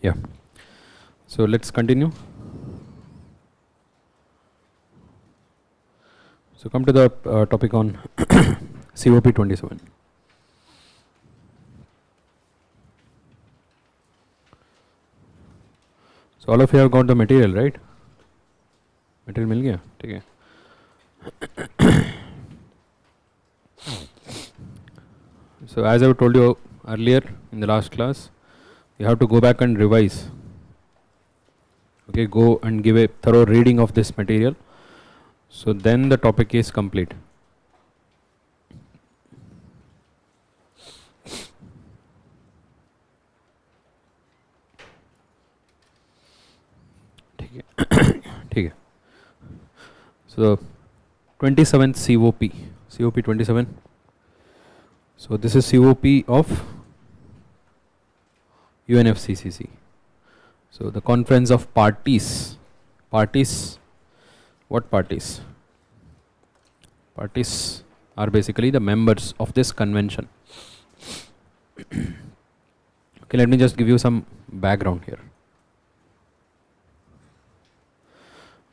Yeah. So let's continue. So come to the topic on COP27. So all of you have got the material, right? Material मिल गया, ठीक है. So as I told you earlier in the last class, you have to go back and revise. Okay, go and give a thorough reading of this material. So then the topic is complete. ठीक है. So 27th COP 27. So this is COP of UNFCCC. So the conference of parties. Parties, what parties? Parties are basically the members of this convention. Okay, let me just give you some background here.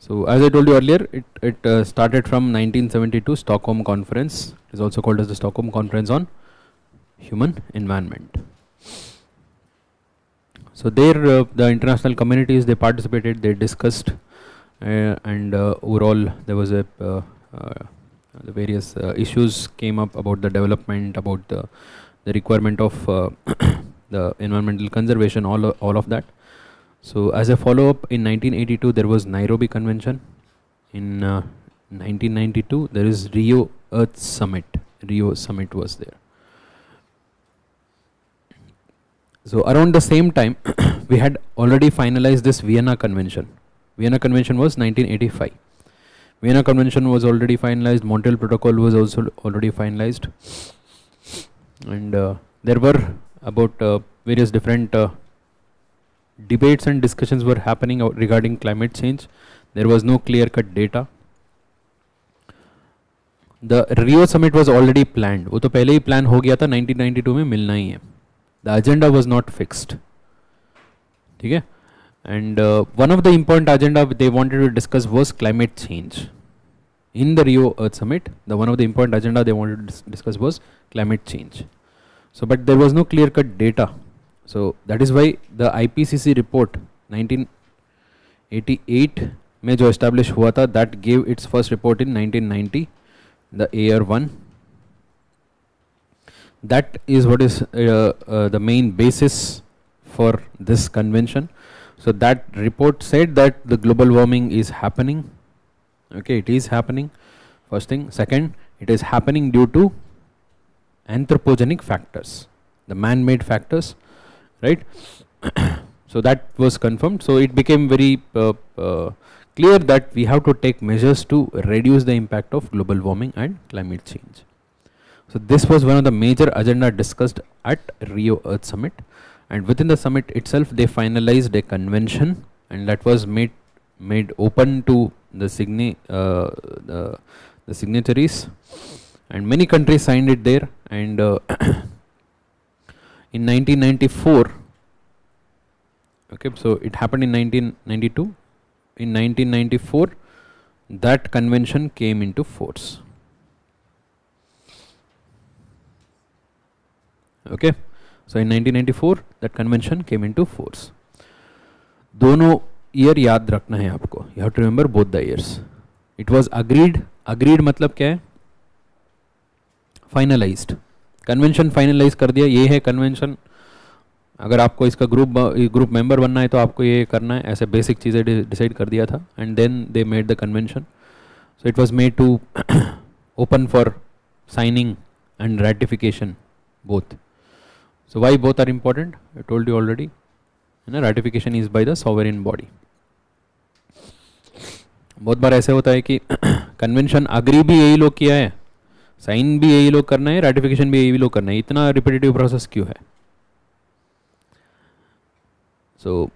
So as I told you earlier, it started from 1972 Stockholm Conference. It is also called as the Stockholm Conference on Human Environment. So there the international communities, they participated, they discussed, and overall there was a the various issues came up about the development, about the requirement of the environmental conservation, all of that. So as a follow-up, in 1982 there was Nairobi Convention. In 1992 there is Rio Earth Summit. Rio Summit was there. So around the same time we had already finalized this Vienna Convention. Vienna Convention was 1985. Vienna Convention was already finalized. Montreal Protocol was also already finalized. And there were about various different debates and discussions were happening regarding climate change. There was no clear-cut data. The Rio Summit was already planned. वो तो पहले ही plan हो गया था, 1992 में मिलना ही है. The agenda was not fixed. ठीक है? And one of the important agenda they wanted to discuss was climate change. In the Rio Earth Summit, one of the important agenda they wanted to discuss was climate change. So, but there was no clear-cut data. So that is why the IPCC report 1988 में जो establish हुआ था, that gave its first report in 1990, the AR1. That is what is the main basis for this convention. So that report said that the global warming is happening. Okay, it is happening. First thing. Second, it is happening due to anthropogenic factors, the man-made factors, right? So that was confirmed. So it became very clear that we have to take measures to reduce the impact of global warming and climate change. So this was one of the major agenda discussed at Rio Earth Summit, and within the summit itself they finalized a convention, and that was made open to the signatories, and many countries signed it there. And in 1994, okay, so it happened in 1992. In 1994, that convention came into force. Okay, so in 1994 that convention came into force. दोनों year याद रखना है आपको. You have to remember both the years. It was agreed. Agreed मतलब क्या है? Finalized. Convention finalize कर दिया. ये है convention. अगर आपको इसका ग्रुप मेंबर बनना है तो आपको ये करना है. ऐसे बेसिक चीज़ें डिसाइड कर दिया था. And then they made the convention. So it was made to open for signing and ratification both. So why both are important? I told you already. Ratification is by the sovereign body. बहुत बार ऐसे होता है कि convention agree भी यही लोग किया है, साइन भी यही लोग करना है, रैटिफिकेशन भी यही लोग करना है. इतना रिपीटेटिव प्रोसेस क्यों है? So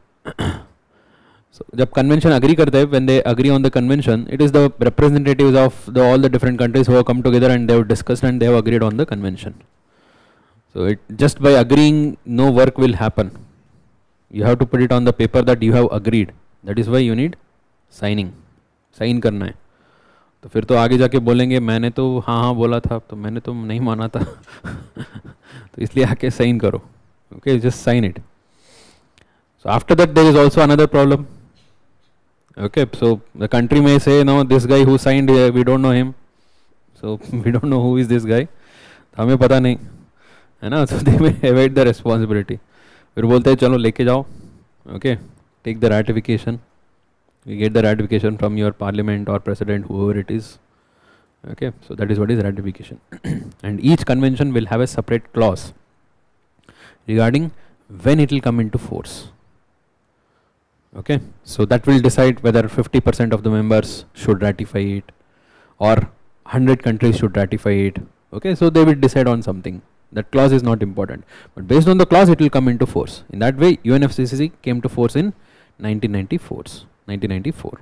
So जब convention agree करते हैं, when they agree on the convention, it is the representatives of all the different countries who have come together and they have discussed and they have agreed on the convention. So it just by agreeing, no work will happen. You have to put it on the paper that you have agreed. That is why you need signing. Sign करना है. तो फिर तो आगे जाके बोलेंगे मैंने तो हाँ हाँ बोला था तो मैंने तो नहीं माना था. तो इसलिए आके साइन करो. Okay, just sign it. So after that there is also another problem. Okay, so the country may say no, this guy who signed here, we don't know him. So we don't know who is this guy. हमें पता नहीं है ना. So they may evade the responsibility. फिर बोलते हैं चलो लेके जाओ. Okay, take the ratification. You get the ratification from your parliament or president, whoever it is. Okay, so that is what is ratification. And each convention will have a separate clause regarding when it will come into force. Okay, so that will decide whether 50% of the members should ratify it or 100 countries should ratify it. Okay, so they will decide on something. That clause is not important, but based on the clause it will come into force. In that way UNFCCC came to force in 1994.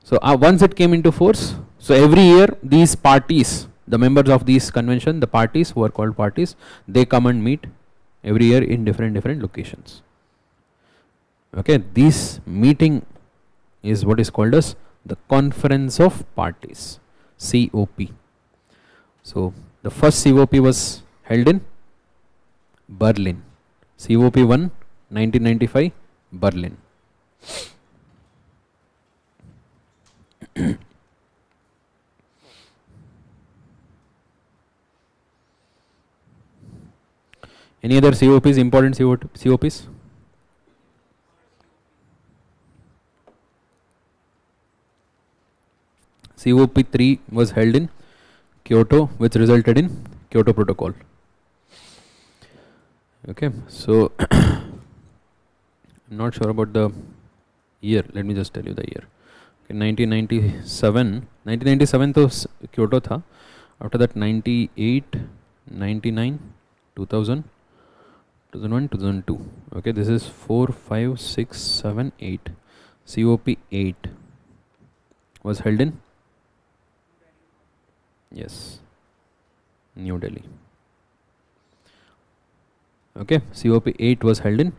So once it came into force, so every year these parties, the members of this convention, the parties who are called parties, they come and meet every year in different locations. Okay, this meeting is what is called as the Conference of Parties, COP. So the first COP was held in Berlin. COP 1, 1995, Berlin. Any other COPs, important COPs? COP 3 was held in Kyoto, which resulted in Kyoto Protocol. Okay, so I'm not sure about the year. Let me just tell you the year. Okay, 1997 to Kyoto tha. After that 98, 99, 2000, 2001, 2002. Okay, this is 4, 5, 6, 7, 8. COP 8 was held in, yes, New Delhi. Okay, COP 8 was held in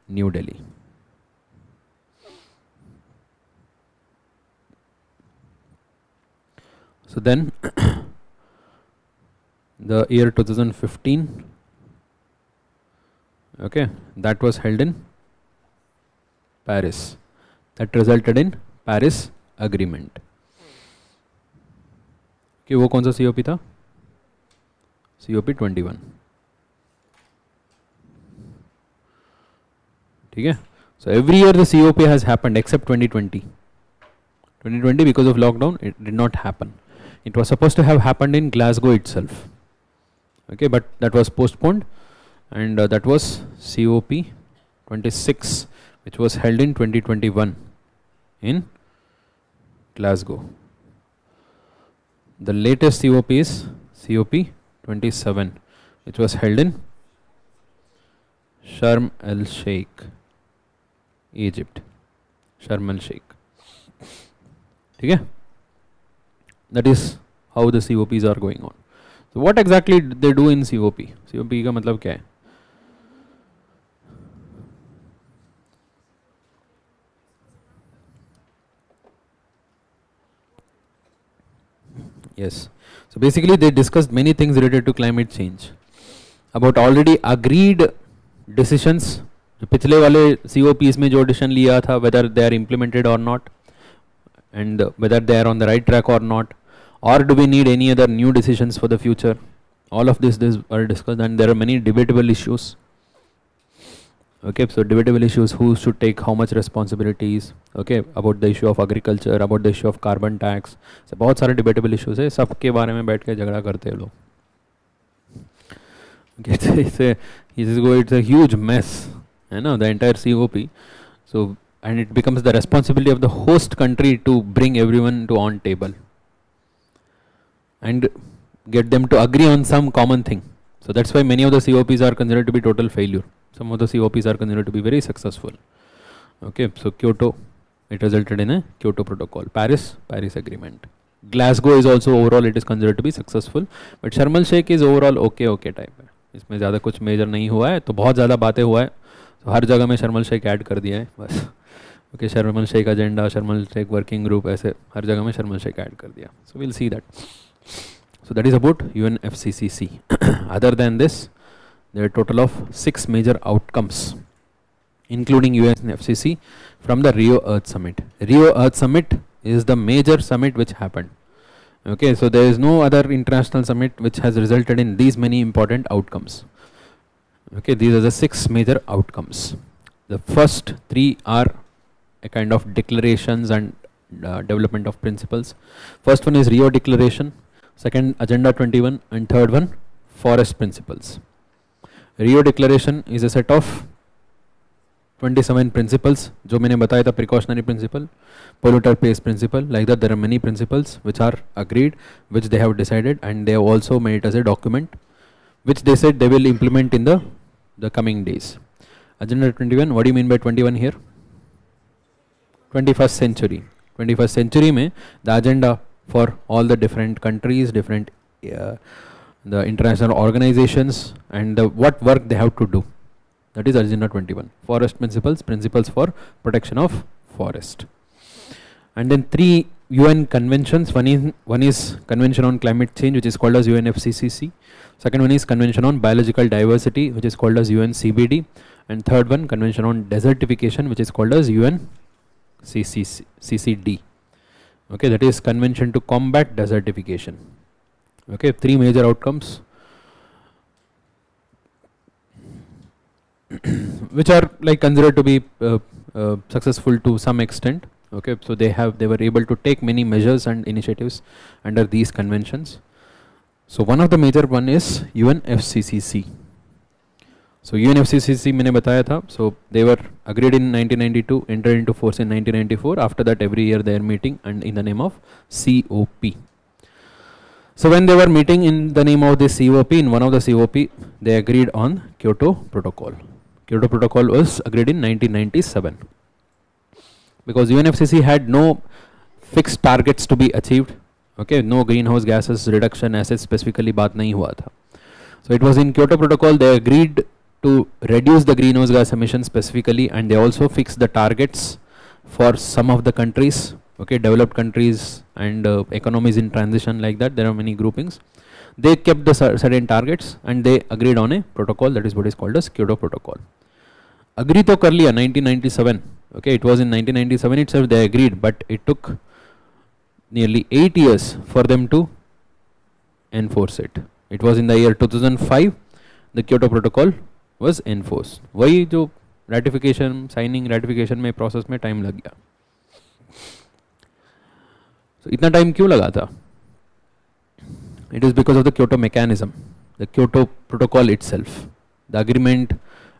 New Delhi. So then the year 2015, okay, that was held in Paris. That resulted in Paris Agreement. कि वो कौन सा COP था? COP 21. ठीक है? So every year the COP has happened except 2020. 2020 because of lockdown it did not happen. It was supposed to have happened in Glasgow itself. Okay, but that was postponed, and that was COP 26, which was held in 2021 in Glasgow. The latest COP is COP 27, which was held in Sharm el Sheikh, Egypt. Sharm el Sheikh. Okay? That is how the COPs are going on. So what exactly did they do in COP? COP का मतलब क्या है? Yes. So basically they discussed many things related to climate change. About already agreed decisions. जो पिछले वाले COPs में जो decision लिया था, whether they are implemented or not, and whether they are on the right track or not, or do we need any other new decisions for the future. All of this are discussed, and there are many debatable issues. Okay, so debatable issues, who should take how much responsibilities, okay, about the issue of agriculture, about the issue of carbon tax. So बहुत सारे debatable issues है, सब के बारे में बैठ के झगड़ा करते हैं लोग. Okay, it's a huge mess, you know, the entire COP. So and it becomes the responsibility of the host country to bring everyone to on table and get them to agree on some common thing. So that's why many of the COPs are considered to be total failure. Some of the COPs are considered to be very successful. Okay, so Kyoto, it resulted in a Kyoto Protocol. Paris Agreement. Glasgow is also overall it is considered to be successful, but Sharm el Sheikh is overall okay type है. इसमें ज़्यादा कुछ major नहीं हुआ है, तो बहुत ज़्यादा बातें हुआ है, तो हर जगह में शर्म एल शेख ऐड कर दिया है बस. ओके, शर्म एल शेख एजेंडा, शर्म एल शेख वर्किंग ग्रुप, ऐसे हर जगह में शर्म एल शेख ऐड कर दिया. सो will see that. So that is about UNFCCC. Other than this, there are a total of 6 major outcomes, including UNFCCC from the Rio Earth Summit. Rio Earth Summit is the major summit which happened. Okay, so there is no other international summit which has resulted in these many important outcomes. Okay, these are the 6 major outcomes. The first 3 are a kind of declarations and development of principles. First one is Rio Declaration, second Agenda 21, and third one Forest Principles. Rio Declaration is a set of 27 principles, जो मैंने बताया था, precautionary principle, polluter pays principle, like that there are many principles which are agreed, which they have decided, and they have also made it as a document, which they said they will implement in the coming days. Agenda 21, what do you mean by 21 here? 21st century. 21st century में the agenda for all the different countries, different the international organizations, and what work they have to do. That is Agenda 21. Forest principles, principles for protection of forest. And then 3 UN conventions. One is Convention on Climate Change, which is called as UNFCCC. Second one is Convention on Biological Diversity, which is called as UNCBD. And third one, Convention on Desertification, which is called as UNCCD. Okay, that is Convention to Combat Desertification. Okay, 3 major outcomes which are like considered to be successful to some extent. Okay, so they were able to take many measures and initiatives under these conventions. So one of the major one is UNFCCC. So UNFCCC मैंने बताया था. So they were agreed in 1992, entered into force in 1994. After that, every year they are meeting and in the name of COP. So when they were meeting in the name of the COP, in one of the COP, they agreed on Kyoto Protocol. Kyoto Protocol was agreed in 1997. Because UNFCCC had no fixed targets to be achieved. Okay, no greenhouse gases reduction ऐसे specifically बात नहीं हुआ था. So it was in Kyoto Protocol they agreed to reduce the greenhouse gas emissions specifically, and they also fixed the targets for some of the countries. Okay, developed countries and economies in transition, like that. There are many groupings. They kept the certain targets and they agreed on a protocol. That is what is called as Kyoto Protocol. Agree to कर लिया 1997. Okay, it was in 1997 itself they agreed, but it took nearly 8 years for them to enforce it. It was in the year 2005 the Kyoto Protocol was enforced. वही जो ratification, signing, ratification में process में time लग गया. So इतना time क्यों लगा था? It is because of the Kyoto mechanism, the Kyoto Protocol itself. The agreement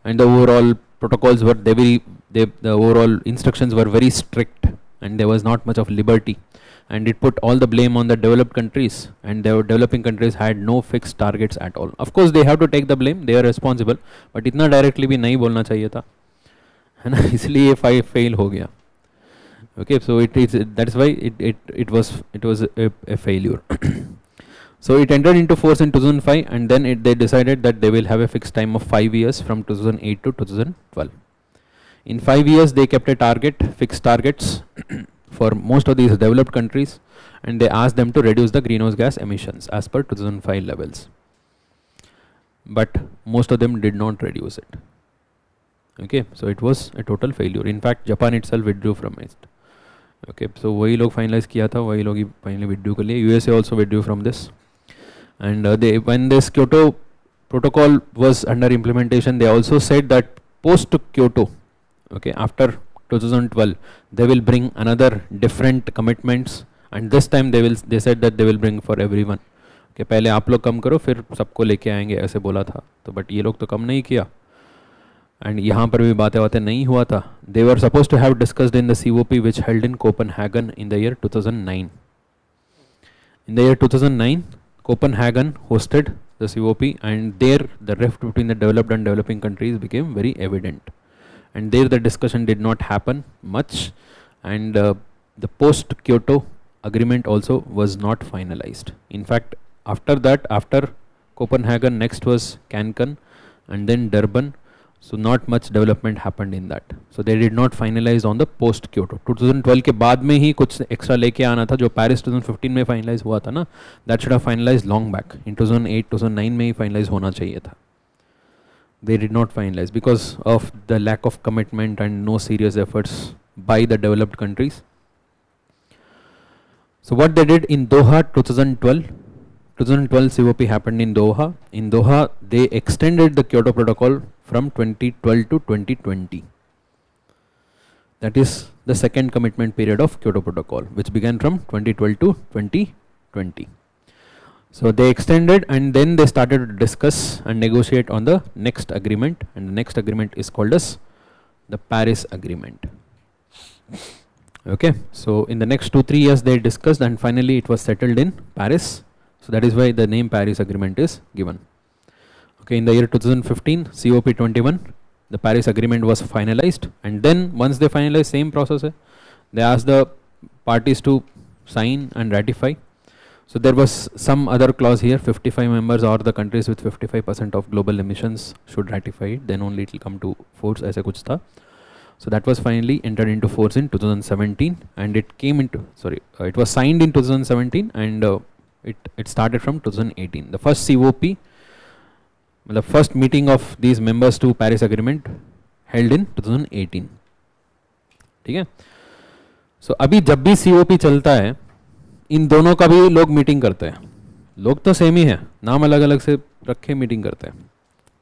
and the overall protocols were the overall instructions were very strict, and there was not much of liberty, and it put all the blame on the developed countries, and the developing countries had no fixed targets at all. Of course they have to take the blame, they are responsible, but इतना directly भी नहीं बोलना चाहिए था, है ना, इसलिए ये fail हो गया. Okay, so that's why it was a failure. So it entered into force in 2005, and then they decided that they will have a fixed time of 5 years from 2008 to 2012. In 5 years they kept a target, fixed targets for most of these developed countries, and they asked them to reduce the greenhouse gas emissions as per 2005 levels. But most of them did not reduce it. Okay, so it was a total failure. In fact, Japan itself withdrew from it. Okay, so वही लोग finalize किया था, वही लोग ही finally withdrew कर लिए. USA also withdrew from this. And when this Kyoto Protocol was under implementation, they also said that post Kyoto, okay, after 2012, they will bring another different commitments, and this time they said that they will bring for everyone. Okay, पहले आप लोग कम करो, फिर सबको लेके आएंगे, ऐसे बोला था. तो but ये लोग तो कम नहीं किया. And यहाँ पर भी बातें नहीं हुआ था. They were supposed to have discussed in the COP which held in Copenhagen in the year 2009. In the year 2009, Copenhagen hosted the COP, and there the rift between the developed and developing countries became very evident. and there the discussion did not happen much, and the post Kyoto agreement also was not finalized. In fact, after that, after Copenhagen, next was Cancun and then Durban. So not much development happened in that. So they did not finalize on the post Kyoto. 2012 के बाद में ही कुछ extra लेके आना था, जो Paris 2015 में finalize हुआ था ना, that should have finalized long back. In 2008, 2009 में ही finalize होना चाहिए था. They did not finalize because of the lack of commitment and no serious efforts by the developed countries. So what they did in Doha 2012 COP happened in Doha. In Doha, they extended the Kyoto Protocol from 2012 to 2020. That is the second commitment period of Kyoto Protocol, which began from 2012 to 2020. So they extended, and then they started to discuss and negotiate on the next agreement, and the next agreement is called as the Paris Agreement. Okay, so in the next 2-3 years they discussed, and finally it was settled in Paris. So that is why the name Paris Agreement is given. Okay, in the year 2015, COP21, the Paris Agreement was finalized, and then once they finalized, same process, they asked the parties to sign and ratify. So there was some other clause here, 55 members or the countries with 55% of global emissions should ratify it, then only it will come to force, aisa kuch tha. So that was finally entered into force in 2017, and it came into, it was signed in 2017, and it started from 2018. The first COP, the first meeting of these members to Paris Agreement held in 2018. ठीक है? So अभी जब भी COP चलता है, इन दोनों का भी लोग मीटिंग करते हैं. लोग तो सेम ही है, नाम अलग अलग से रखे मीटिंग करते हैं.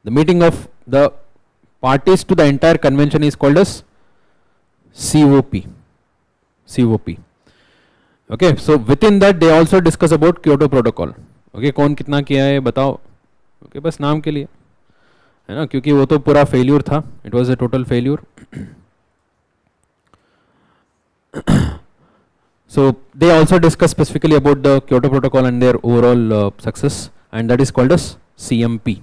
The meeting of the parties to the entire convention is called as COP. Okay, so within that they also discuss about Kyoto Protocol. Okay, कौन कितना किया है बताओ. Okay, बस नाम के लिए है ना, क्योंकि वो तो पूरा फेल्यूर था. It was a total failure. So they also discuss specifically about the Kyoto Protocol and their overall success, and that is called as CMP.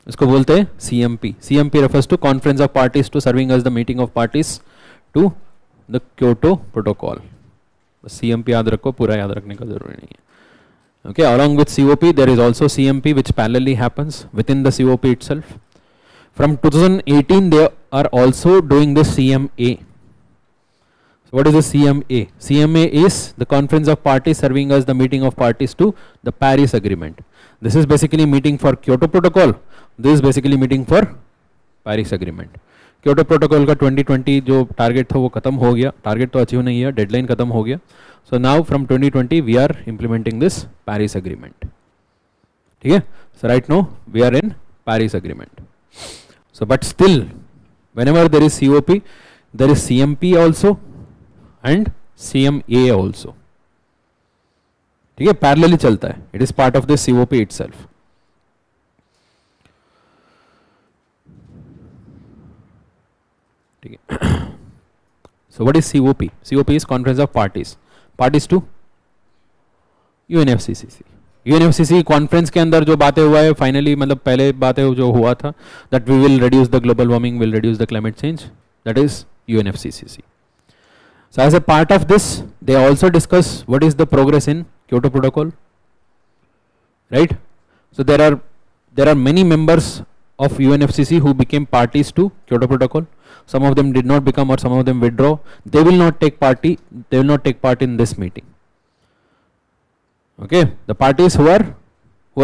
इसको बोलते हैं CMP. CMP refers to Conference of Parties to, serving as the meeting of parties to the Kyoto Protocol. CMP याद रखो, पूरा याद रखने का जरूरी नहीं है. Okay, along with COP there is also CMP, which parallelly happens within the COP itself. From 2018 they are also doing the CMA. So what is the CMA? CMA is the Conference of Parties, serving as the meeting of parties to the Paris Agreement. This is basically meeting for Kyoto Protocol. This is basically meeting for Paris Agreement. Kyoto Protocol का 2020 जो target था वो खत्म हो गया. Target तो achieve नहीं है, डेडलाइन खत्म हो गया. So now from 2020 we are implementing this Paris Agreement. ठीक है? So right now we are in Paris Agreement. So but still, whenever there is COP, there is CMP also and CMA also. ठीक है? Parallelly चलता है. It is part of the COP itself. ठीक है? So what is COP? COP is Conference of Parties. Parties to UNFCCC. UNFCCC conference के अंदर जो बातें हुआ है फाइनली, मतलब पहले बातें जो हुआ था, that we will reduce the global warming, will reduce the climate change, that is UNFCCC. So as a part of this, they also discuss what is the progress in Kyoto Protocol, right? So there are many members of UNFCCC who became parties to Kyoto Protocol. Some of them did not become, or some of them withdraw. They will not take part in this meeting. Okay, the parties who are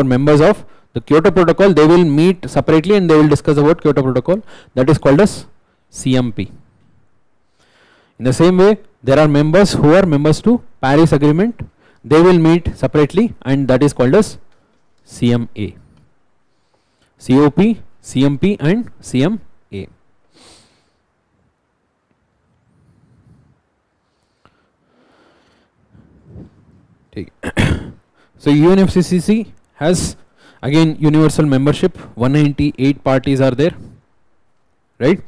members of the Kyoto Protocol, they will meet separately and they will discuss about Kyoto Protocol. That is called as CMP. In the same way, there are members who are members to Paris Agreement. They will meet separately, and that is called as CMA. COP, CMP and CMA. So UNFCCC has again universal membership. 198 parties are there, right?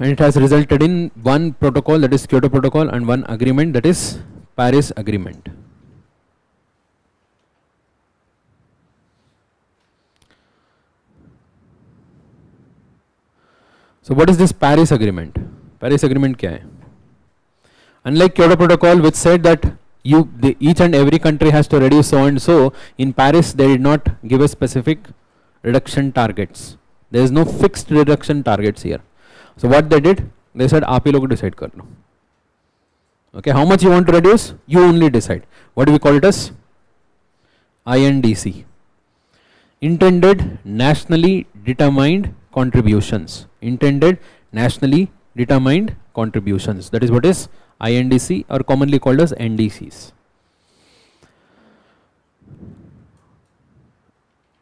And it has resulted in one protocol, that is Kyoto Protocol, and one agreement, that is Paris Agreement. So what is this Paris Agreement? Paris Agreement क्या है? Unlike Kyoto Protocol, which said that each and every country has to reduce so and so, in Paris they did not give a specific reduction targets. There is no fixed reduction targets here. So what they did, they said आप ही लोग decide कर लो. Okay, how much you want to reduce? You only decide. What do we call it as? INDC. Intended Nationally Determined Contributions. Intended Nationally Determined Contributions. That is what is INDC, or commonly called as NDCs.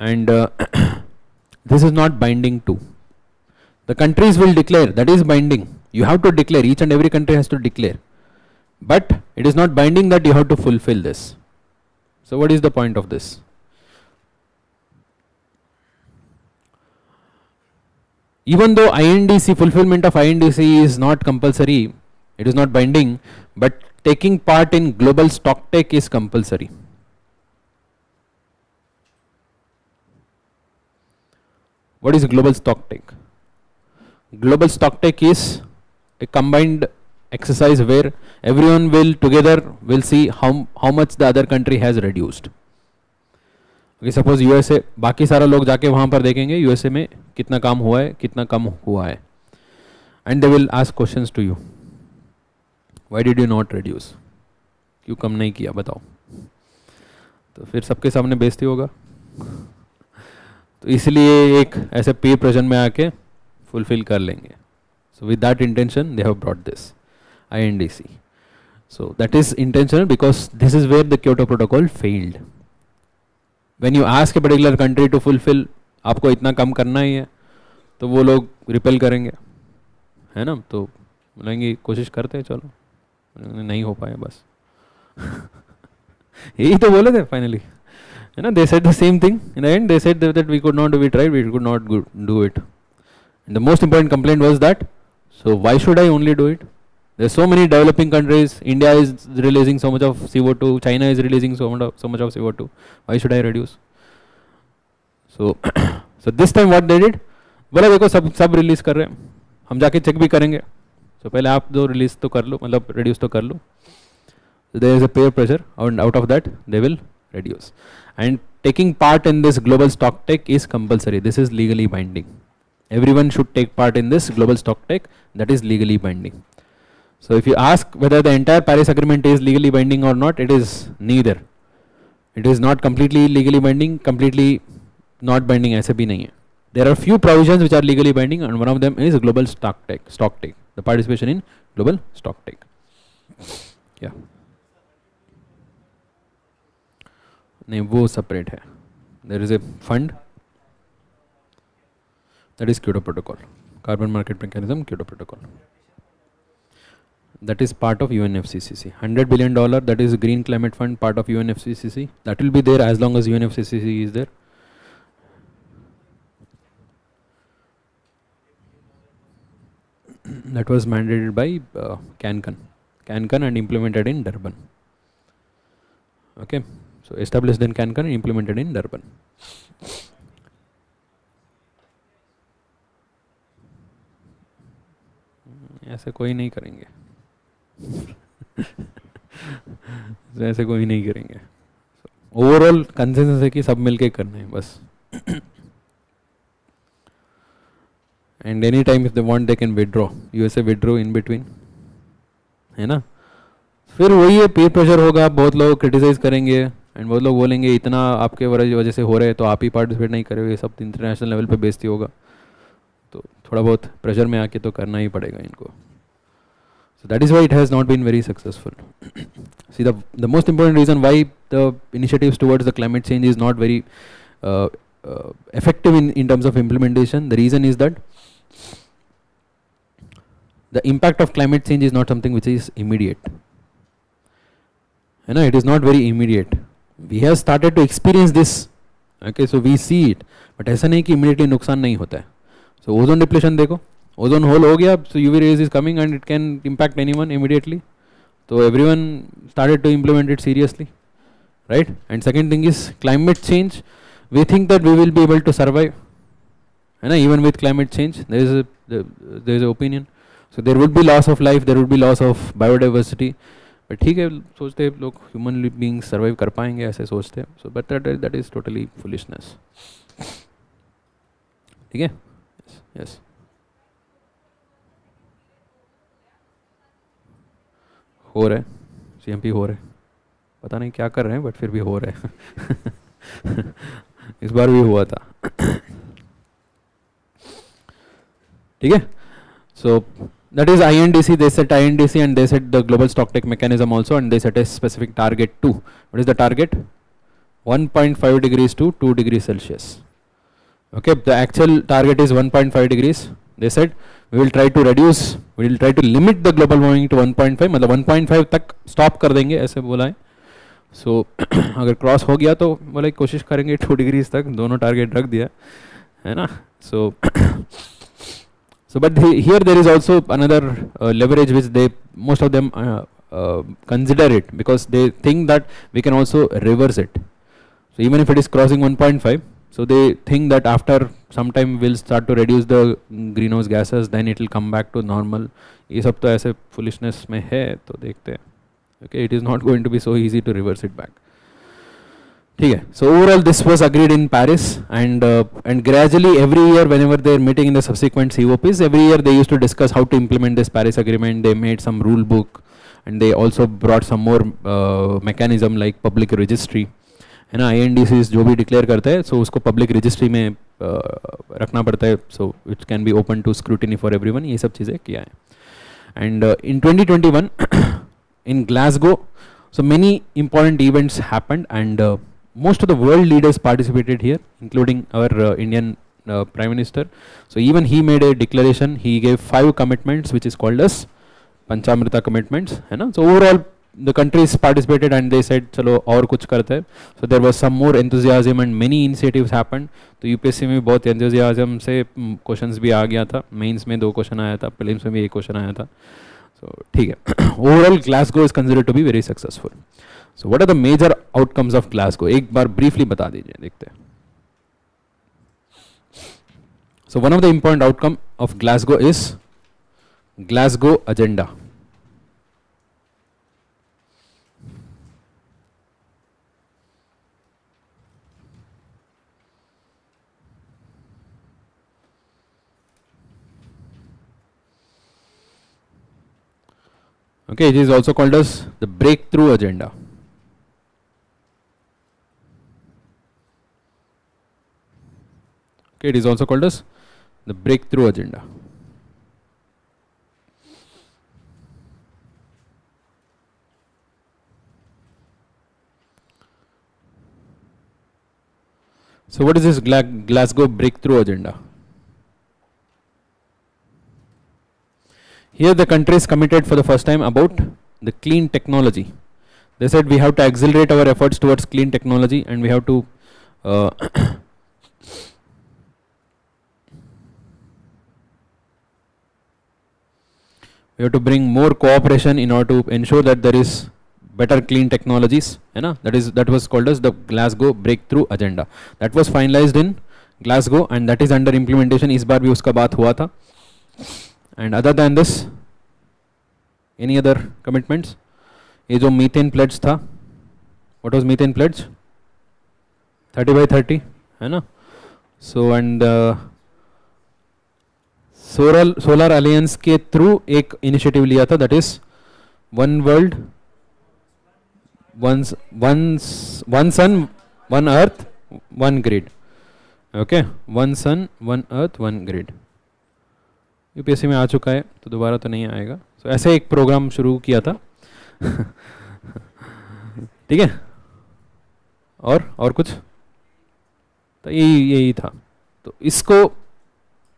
And this is not binding too. The countries will declare, that is binding. You have to declare, each and every country has to declare. But it is not binding that you have to fulfill this. So what is the point of this? Even though INDC, fulfillment of INDC is not compulsory, it is not binding, but taking part in global stocktake is compulsory. What is global stocktake? Global stocktake is a combined exercise where everyone will together will see how much the other country has reduced. Okay, suppose USA, बाकी सारा लोग जाके वहाँ पर देखेंगे USA में कितना काम हुआ है, कितना कम हुआ है, and they will ask questions to you. Why did you not reduce? क्यों कम नहीं किया बताओ? तो फिर सबके सामने बेइज्जती होगा. तो इसलिए एक ऐसे peer pressure में आके fulfill कर लेंगे. So with that intention they have brought this INDC. So that is intentional because this is where the Kyoto Protocol failed. When you ask a particular country to fulfill, आपको इतना कम करना ही है, तो वो लोग रिपेल करेंगे, है ना? तो बोलेंगे कोशिश करते हैं, चलो, नहीं हो पाया बस. यही तो बोले थे फाइनली, है ना? They said the same thing. In the end, they said that we could not do it right, we could not do it. And the most important complaint was that, so why should I only do it? There are so many developing countries. India is releasing so much of CO2. China is releasing so much of CO2. Why should I reduce? So, so this time what they did? बोला देखो सब release कर रहे हैं, हम जाके check भी करेंगे. So पहले आप जो रिलीज तो कर लो, मतलब reduce तो कर लो. So there is a peer pressure, and out of that they will reduce. And taking part in this global stocktake is compulsory. This is legally binding. Everyone should take part in this global stocktake. That is legally binding. So if you ask whether the entire Paris Agreement is legally binding or not, it is neither. It is not completely legally binding, completely not binding. ऐसे भी नहीं है. There are few provisions which are legally binding, and one of them is global stocktake, the participation in global stocktake. Yeah. नहीं, वो separate है. There is a fund. That is Kyoto Protocol, Carbon Market Mechanism, Kyoto Protocol. That is part of UNFCCC. $100 billion, that is Green Climate Fund, part of UNFCCC. That will be there as long as UNFCCC is there. That was mandated by Cancun and implemented in Durban. Okay, so established in Cancun and implemented in Durban. ऐसे कोई नहीं करेंगे. ऐसे कोई नहीं करेंगे. Overall consensus है कि सब मिलके करना है बस. And any time if they want they can withdraw. USA withdraw in between, है ना? फिर वही है, peer pressure होगा, बहुत लोग criticize करेंगे एंड बहुत लोग बोलेंगे इतना आपके वजह से हो रहा है तो आप ही पार्टिसिपेट नहीं करोगे, ये सब इंटरनेशनल लेवल पे बेइज्जती होगा. तो थोड़ा बहुत प्रेशर में आके तो करना ही पड़ेगा इनको. So that is why it has not been very successful. See, the most important reason why the initiatives towards the climate change is not very effective in terms of implementation, the reason is that the impact of climate change is not something which is immediate. You know, it is not very immediate. We have started to experience this. Okay, so we see it, but ऐसा नहीं कि immediately नुकसान नहीं होता है. So ozone depletion देखो, ozone hole हो गया, so UV rays is coming and it can impact anyone immediately. So everyone started to implement it seriously, right? And second thing is climate change. We think that we will be able to survive. And even with climate change, there there is opinion. So there would be loss of life, there would be loss of biodiversity. But ठीक है, सोचते हैं लोग human being survive कर पाएंगे, ऐसे सोचते हैं. So but that is totally foolishness. ठीक है. यस. हो रहा है, सीएमपी हो रहे हैं, पता नहीं क्या कर रहे हैं बट फिर भी हो रहे हैं. इस बार भी हुआ था. ठीक है. सो that is INDC, they set INDC and they set the global stock take mechanism also, and they set a specific target too. What is the target? 1.5 degrees to 2 degrees Celsius. Okay, the actual target is 1.5 degrees. They said we will try to reduce, we will try to limit the global warming to 1.5, मतलब 1.5 तक stop कर देंगे, ऐसे बोला है. So अगर cross हो गया तो बोला कोशिश करेंगे 2 डिग्रीज तक, दोनों टारगेट रख दिया है ना. So so but here there is also another leverage which they, most of them consider it, because they think that we can also reverse it. So even if it is crossing 1.5, so they think that after some time we'll start to reduce the greenhouse gases, then it will come back to normal. ये सब तो ऐसे foolishness में है, तो देखते हैं. Okay, it is not going to be so easy to reverse it back. ठीक है. So overall this was agreed in Paris, and gradually every year whenever they are meeting in the subsequent COPs, every year they used to discuss how to implement this Paris agreement. They made some rule book, and they also brought some more mechanism like public registry. है ना, INDCs जो भी declare करते हैं, so उसको public registry में रखना पड़ता है, so it can be open to scrutiny for everyone. ये सब चीज़ें किया है. And in 2021 in Glasgow, so many important events happened, and most of the world leaders participated here, including our Indian Prime Minister. So even he made a declaration. He gave 5 commitments, which is called as Panchamrita commitments. है ना? So overall the countries participated, and they said चलो और कुछ करते हैं. So there was some more enthusiasm and many initiatives happened. तो UPSC में बहुत enthusiasm से questions भी आ गया था. Mains में 2 question आया था, prelims में भी 1 question आया था. So ठीक है. Overall Glasgow is considered to be very successful. So what are the major outcomes of Glasgow? एक बार briefly बता दीजिए, देखते हैं. So one of the important outcome of Glasgow is Glasgow agenda. Okay, it is also called as the breakthrough agenda. Okay, it is also called as the breakthrough agenda. So what is this Glasgow breakthrough agenda? Here the country is committed for the first time about the clean technology. They said we have to accelerate our efforts towards clean technology, and we have to we have to bring more cooperation in order to ensure that there is better clean technologies. That was called as the Glasgow breakthrough agenda. That was finalized in Glasgow, and that is under implementation. इस बार भी उसका बात हुआ था. And other than this, any other commitments? ये जो methane pledge था, what was methane pledge? 30 by 30, है ना? So and solar alliance के through एक initiative लिया था, that is one world, one sun, one earth, one grid. Okay, one sun, one earth, one grid. UPSC में आ चुका है, तो दोबारा तो नहीं आएगा. So ऐसे एक प्रोग्राम शुरू किया था. ठीक है. और कुछ तो यही था. तो इसको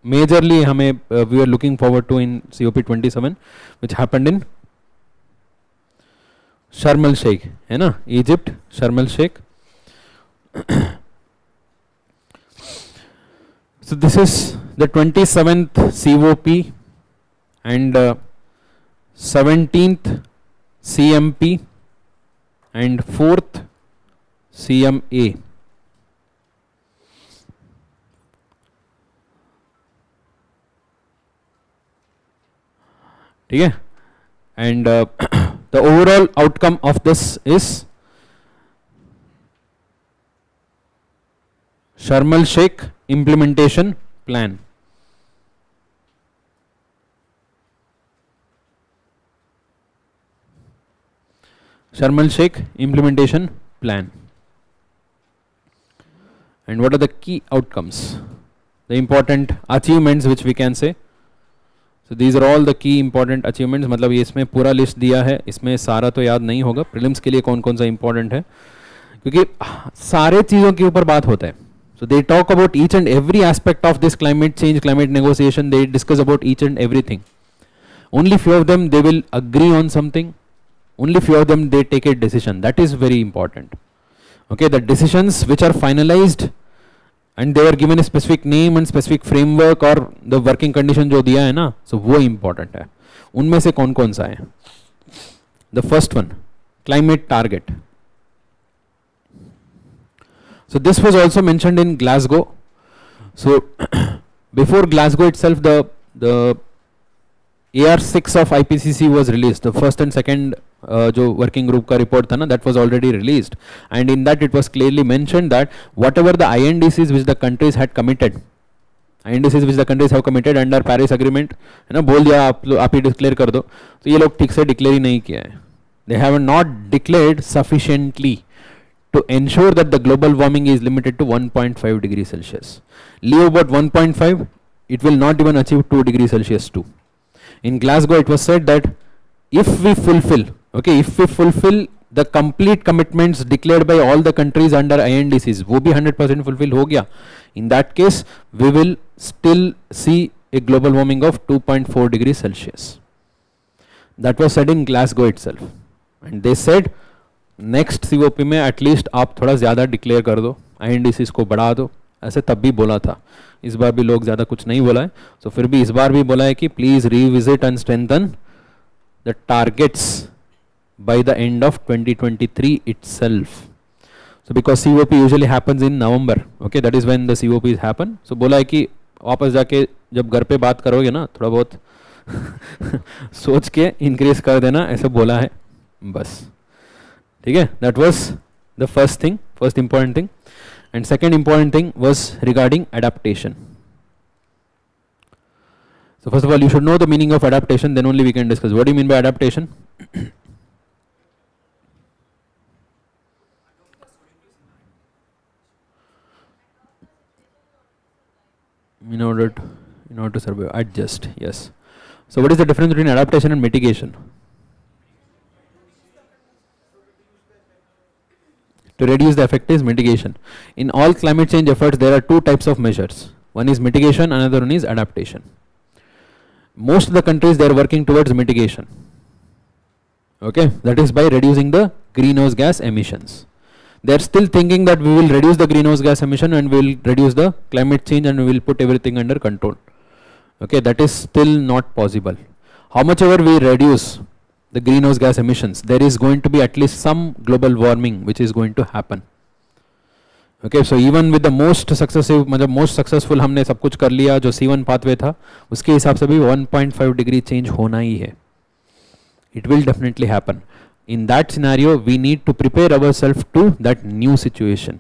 मेजरली हमें we are looking forward to in COP27, which happened in Sharm el Sheikh, है ना, Egypt, Sharm el Sheikh. So this is the 27th COP and 17th CMP and 4th CMA. ठीक है. And the overall outcome of this is Sharm el Sheikh implementation plan. Sharm el Sheikh implementation plan. And what are the key outcomes? The important achievements which we can say. So these are all the key important achievements. मतलब ये इसमें पूरा list दिया है, इसमें सारा तो याद नहीं होगा. प्रीलिम्स के लिए कौन कौन सा इंपॉर्टेंट है, क्योंकि सारे चीज़ों के ऊपर बात होता है. So they talk about each and every aspect of this climate change, climate negotiation. They discuss about each and everything. Only few of them they will agree on something. Only few of them they take a decision. That is very important. Okay, the decisions which are finalized and they were given a specific name and specific framework or the working condition जो दिया है ना, so वो important है. उनमें से कौन कौन सा है? The first one, climate target. So this was also mentioned in Glasgow. So before Glasgow itself, the AR6 of IPCC was released. The first and second जो working group का report था ना, that was already released, and in that it was clearly mentioned that whatever the INDCs which the countries had committed, INDCs which the countries have committed under Paris agreement, है ना, बोल दिया आप ही declare कर दो, तो ये लोग ठीक से declare ही नहीं किया है. They have not declared sufficiently to ensure that the global warming is limited to 1.5 degrees Celsius. Leave about 1.5, it will not even achieve 2 degrees Celsius too. In Glasgow it was said that if we fulfill the complete commitments declared by all the countries under INDCs, वो भी 100% fulfill हो गया. In that case, we will still see a global warming of 2.4 degrees Celsius. That was said in Glasgow itself. And they said, next COP में at least आप थोड़ा ज़्यादा declare कर दो, INDCs को बढ़ा दो. ऐसे तब भी बोला था. इस बार भी लोग ज़्यादा कुछ नहीं बोला है. So फिर भी इस बार भी बोला है कि please revisit and strengthen the targets by the end of 2023 itself. So because COP usually happens in November, okay, that is when the COPs happen. So बोला है कि वापस जाके जब घर पे बात करोगे ना, थोड़ा बहुत सोच के increase कर देना, ऐसे बोला है बस. ठीक है, that was the first thing, first important thing. And second important thing was regarding adaptation. So first of all, you should know the meaning of adaptation, then only we can discuss. What do you mean by adaptation? In order to survive, adjust, yes. So what is the difference between adaptation and mitigation? To reduce the effect is mitigation. In all climate change efforts, there are two types of measures. One is mitigation, another one is adaptation. Most of the countries they are working towards mitigation. Okay, that is by reducing the greenhouse gas emissions. They are still thinking that we will reduce the greenhouse gas emission and we will reduce the climate change and we will put everything under control. Okay, that is still not possible. How much ever we reduce the greenhouse gas emissions, there is going to be at least some global warming which is going to happen. Okay, so even with the most successful हमने सब कुछ कर लिया जो C1 pathway था, उसके हिसाब से भी 1.5 degree change होना ही है. It will definitely happen. In that scenario, we need to prepare ourselves to that new situation.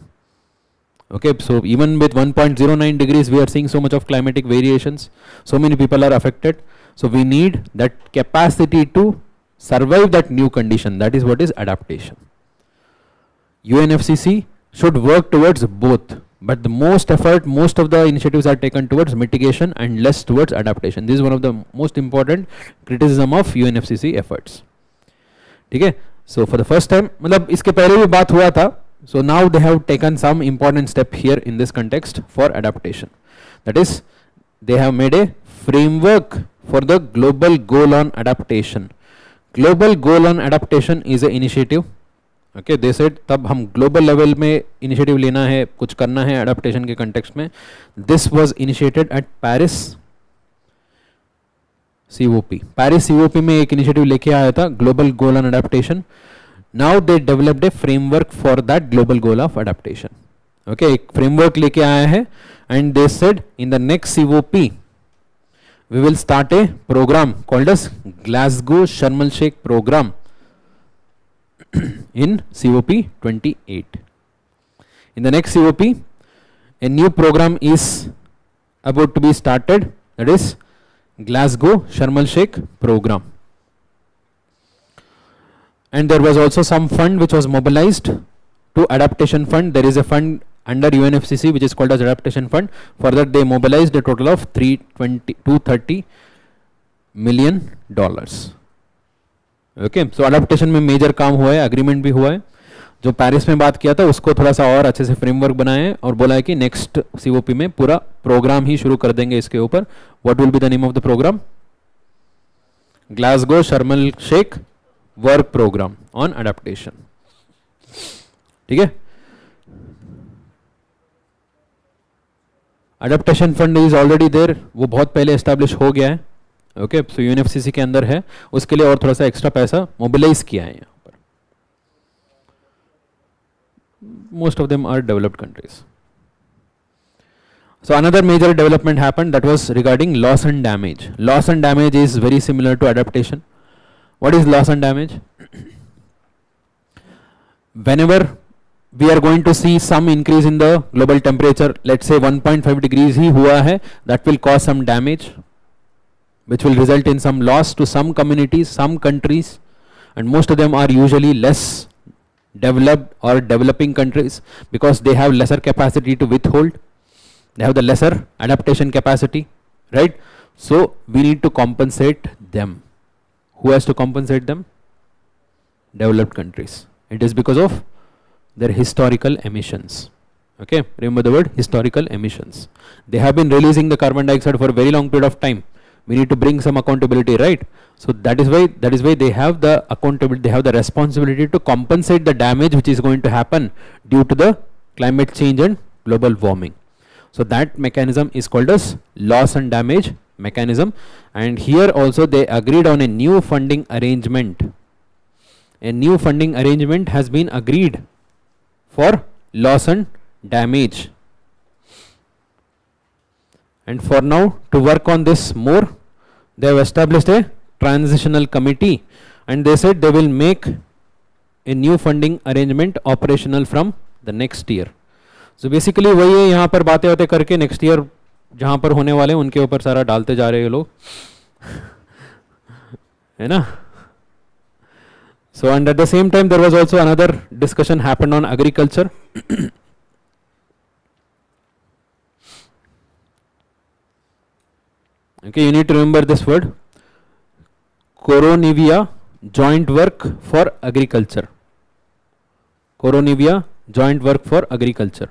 Okay, so even with 1.09 degrees, we are seeing so much of climatic variations. So many people are affected. So we need that capacity to survive that new condition. That is what is adaptation. UNFCCC should work towards both, but the most effort, most of the initiatives are taken towards mitigation and less towards adaptation. This is one of the most important criticism of UNFCCC efforts. ठीक है, so for the first time, मतलब इसके पहले भी बात हुआ था, so now they have taken some important step here in this context for adaptation. That is, they have made a framework for the global goal on adaptation. Global goal on adaptation is an initiative. Okay, they said तब हम global level में initiative लेना है, कुछ करना है adaptation के context में. This was initiated at Paris COP. Paris COP में एक initiative लेके आया था, global goal on adaptation. Now they developed a framework for that global goal of adaptation. Okay, एक framework लेके आया है, and they said in the next COP we will start a program called as Glasgow Sharm el Sheikh program in COP 28. In the next COP, a new program is about to be started, that is Glasgow Sharm el Sheikh program. And there was also some fund which was mobilized to adaptation fund. There is a fund under UNFCCC which is called as adaptation fund. For that they mobilized a total of $230 million. Okay, so adaptation में major काम हुआ है, agreement भी हुआ है. जो Paris में बात किया था उसको थोड़ा सा और अच्छे से फ्रेमवर्क बनाए और बोला है कि नेक्स्ट सीओपी में पूरा प्रोग्राम ही शुरू कर देंगे इसके ऊपर. What will be the name of the programme? Glasgow Sharm el Sheikh work programme on adaptation. ठीक है. Adaptation fund is already there, वो बहुत पहले एस्टैब्लिश हो गया है. ओके, सो यूएनएफसीसी के अंदर है, उसके लिए और थोड़ा सा एक्स्ट्रा पैसा मोबिलाइज किया है यहाँ पर. Most of them are developed countries. So another major development happened, that was regarding loss and damage. Loss and damage is very similar to adaptation. What is loss and damage? Whenever we are going to see some increase in the global temperature, let's say 1.5 degrees ही हुआ है, that will cause some damage, which will result in some loss to some communities, some countries, and most of them are usually less developed or developing countries because they have lesser capacity to withhold. They have the lesser adaptation capacity, right? So we need to compensate them. Who has to compensate them? Developed countries. It is because of their historical emissions. Okay, remember the word historical emissions. They have been releasing the carbon dioxide for a very long period of time. We need to bring some accountability, right? So that is why they have the accountability, they have the responsibility to compensate the damage which is going to happen due to the climate change and global warming. So that mechanism is called as loss and damage mechanism, and here also they agreed on a new funding arrangement. A new funding arrangement has been agreed for loss and damage. And for now, to work on this more, they have established a transitional committee, and they said they will make a new funding arrangement operational from the next year. So basically वही है, यहाँ पर बातें बातें करके next year जहाँ पर होने वाले हैं उनके ऊपर सारा डालते जा रहे हैं लोग, है ना. So and at the same time there was also another discussion happened on agriculture. Okay, you need to remember this word, Coronivia joint work for agriculture. Coronivia joint work for agriculture.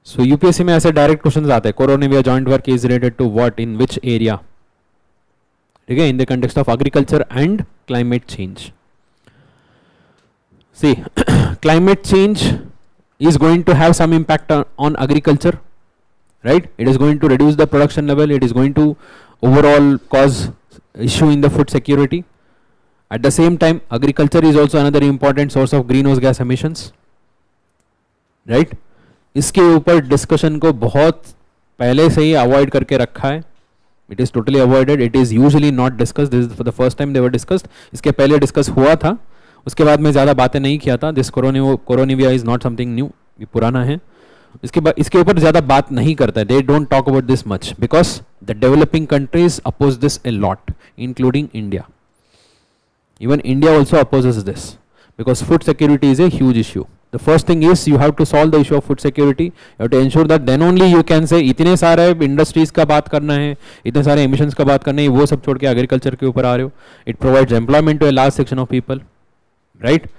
So UPSC में ऐसे direct questions आते हैं. Koronivia joint work is related to what, in which area? ठीक है, in the context of agriculture and climate change. See, climate change is going to have some impact on agriculture, right? It is going to reduce the production level, it is going to overall cause issue in the food security. At the same time, agriculture is also another important source of greenhouse gas emissions, right? इसके ऊपर discussion को बहुत पहले से ही avoid करके रखा है. It is totally avoided, it is usually not discussed. This is for the first time they were discussed. इसके पहले डिस्कस हुआ था, उसके बाद में ज़्यादा बातें नहीं किया था. This Koronivia is not something new, ये पुराना है. इसके ऊपर ज़्यादा बात नहीं करता है. They don't talk about this much because the developing countries oppose this a lot, including India. Even India also opposes this because food security is a huge issue. The first thing is you have to solve the issue of food security. You have to ensure that then only you can say इतने सारे industries का बात करना है, इतने सारे emissions का बात करना है, वो सब छोड़ के agriculture के ऊपर आ रहे हो. It provides employment to a large section of people, right?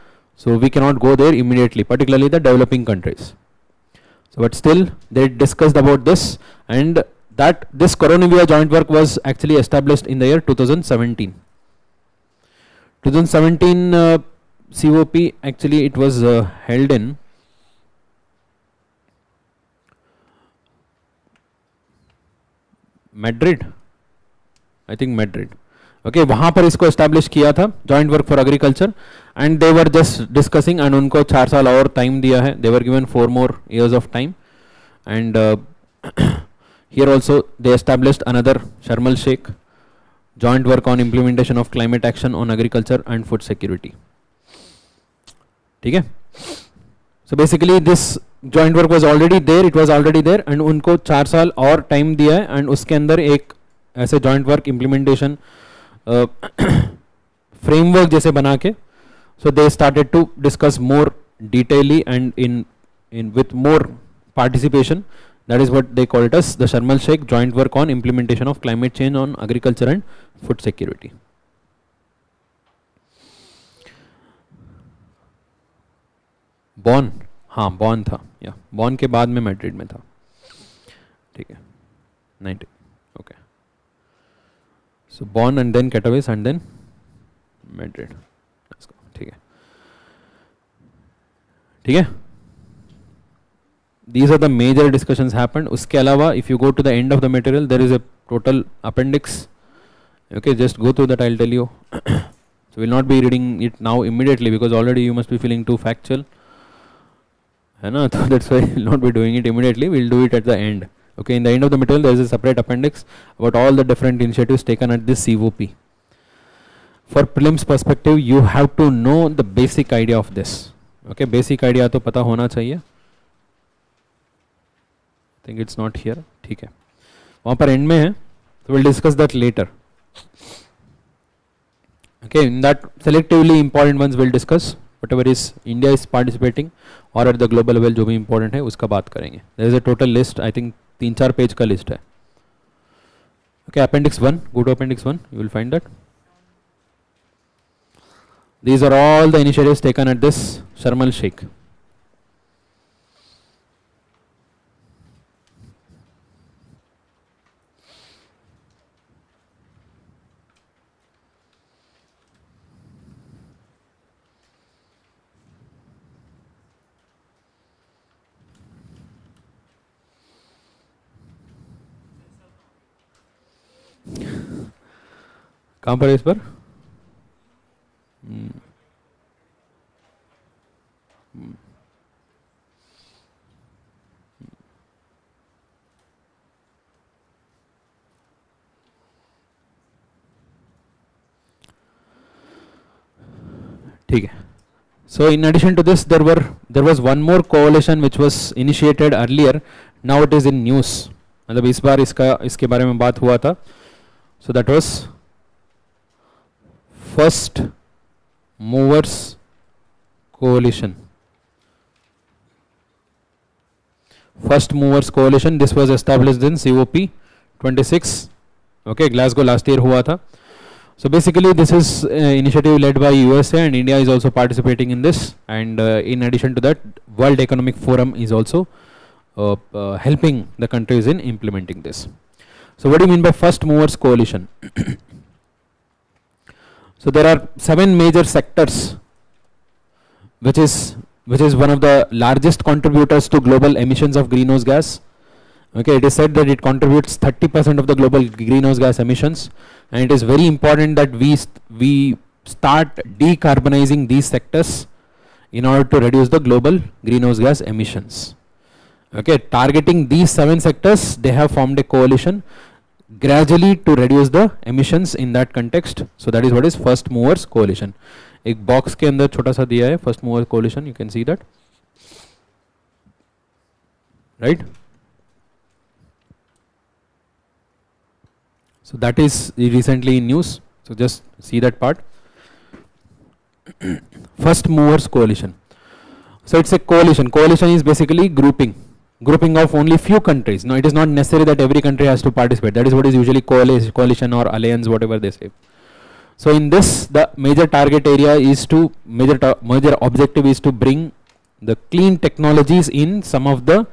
So we cannot go there immediately, particularly the developing countries. So but still they discussed about this, and that this Coronivia joint work was actually established in the year 2017. 2017 COP, actually it was held in Madrid, I think Madrid. Okay, वहाँ पर इसको establish किया था, joint work for agriculture, and they were just discussing, and उनको 4 साल और time दिया है. They were given 4 more years of time, and Here also they established another Sharm el Sheikh joint work on implementation of climate action on agriculture and food security. ठीक है? So basically this joint work was already there, it was already there, and उनको 4 साल और time दिया है, and उसके अंदर एक ऐसे joint work implementation framework जैसे बना के, so they started to discuss more detailedly and in with more participation. That is what they call it as the Sharm el Sheikh joint work on implementation of climate change on agriculture and food security. Bonn, हाँ Bonn था, या Bonn के बाद में Madrid में था, ठीक है, 90, okay. So Bonn and then Katowice and then Madrid. Let's go, ठीक है, ठीक है. These are the major discussions happened. उसके अलावा if you go to the end of the material, there is a total appendix. Okay, just go through that, I'll tell you. So we'll not be reading it now immediately because already you must be feeling too factual. है ना, so that's why we'll not be doing it immediately. We'll do it at the end. Okay, in the end of the material there is a separate appendix about all the different initiatives taken at this COP. For prelims perspective, you have to know the basic idea of this. Okay, basic idea तो पता होना चाहिए. I think it's not here. ठीक है, वहाँ पर end में है, so we'll discuss that later. Okay, in that selectively important ones we'll discuss. Whatever is India is participating or at the global level जो भी important है उसका बात करेंगे. There is a total list. I think 3-4 page का list है. Okay, appendix 1. Go to appendix 1. You will find that. These are all the initiatives taken at this Sharm el Sheikh. कहाँ पर है इस पर? ठीक है. So in addition to this, there was one more coalition which was initiated earlier. Now it is in news. मतलब इस बार इसके बारे में बात हुआ था. So that was First Movers Coalition. First Movers Coalition. This was established in COP 26. Okay, Glasgow last year हुआ था. So basically this is initiative led by USA and India is also participating in this, and in addition to that World Economic Forum is also helping the countries in implementing this. So what do you mean by First Movers Coalition? So there are 7 major sectors which is one of the largest contributors to global emissions of greenhouse gas. Okay, it is said that it contributes 30% of the global greenhouse gas emissions, and it is very important that we start decarbonizing these sectors in order to reduce the global greenhouse gas emissions. Okay, targeting these 7 sectors, they have formed a coalition gradually to reduce the emissions in that context. So that is what is First Movers Coalition. एक box के अंदर छोटा सा दिया है First Movers Coalition. You can see that, right? So that is recently in news. So just see that part. First Movers Coalition. So it's a coalition. Coalition is basically grouping of only few countries. No, it is not necessary that every country has to participate. That is what is usually coalition or alliance, whatever they say. So in this, the major target area is to major objective is to bring the clean technologies in some of the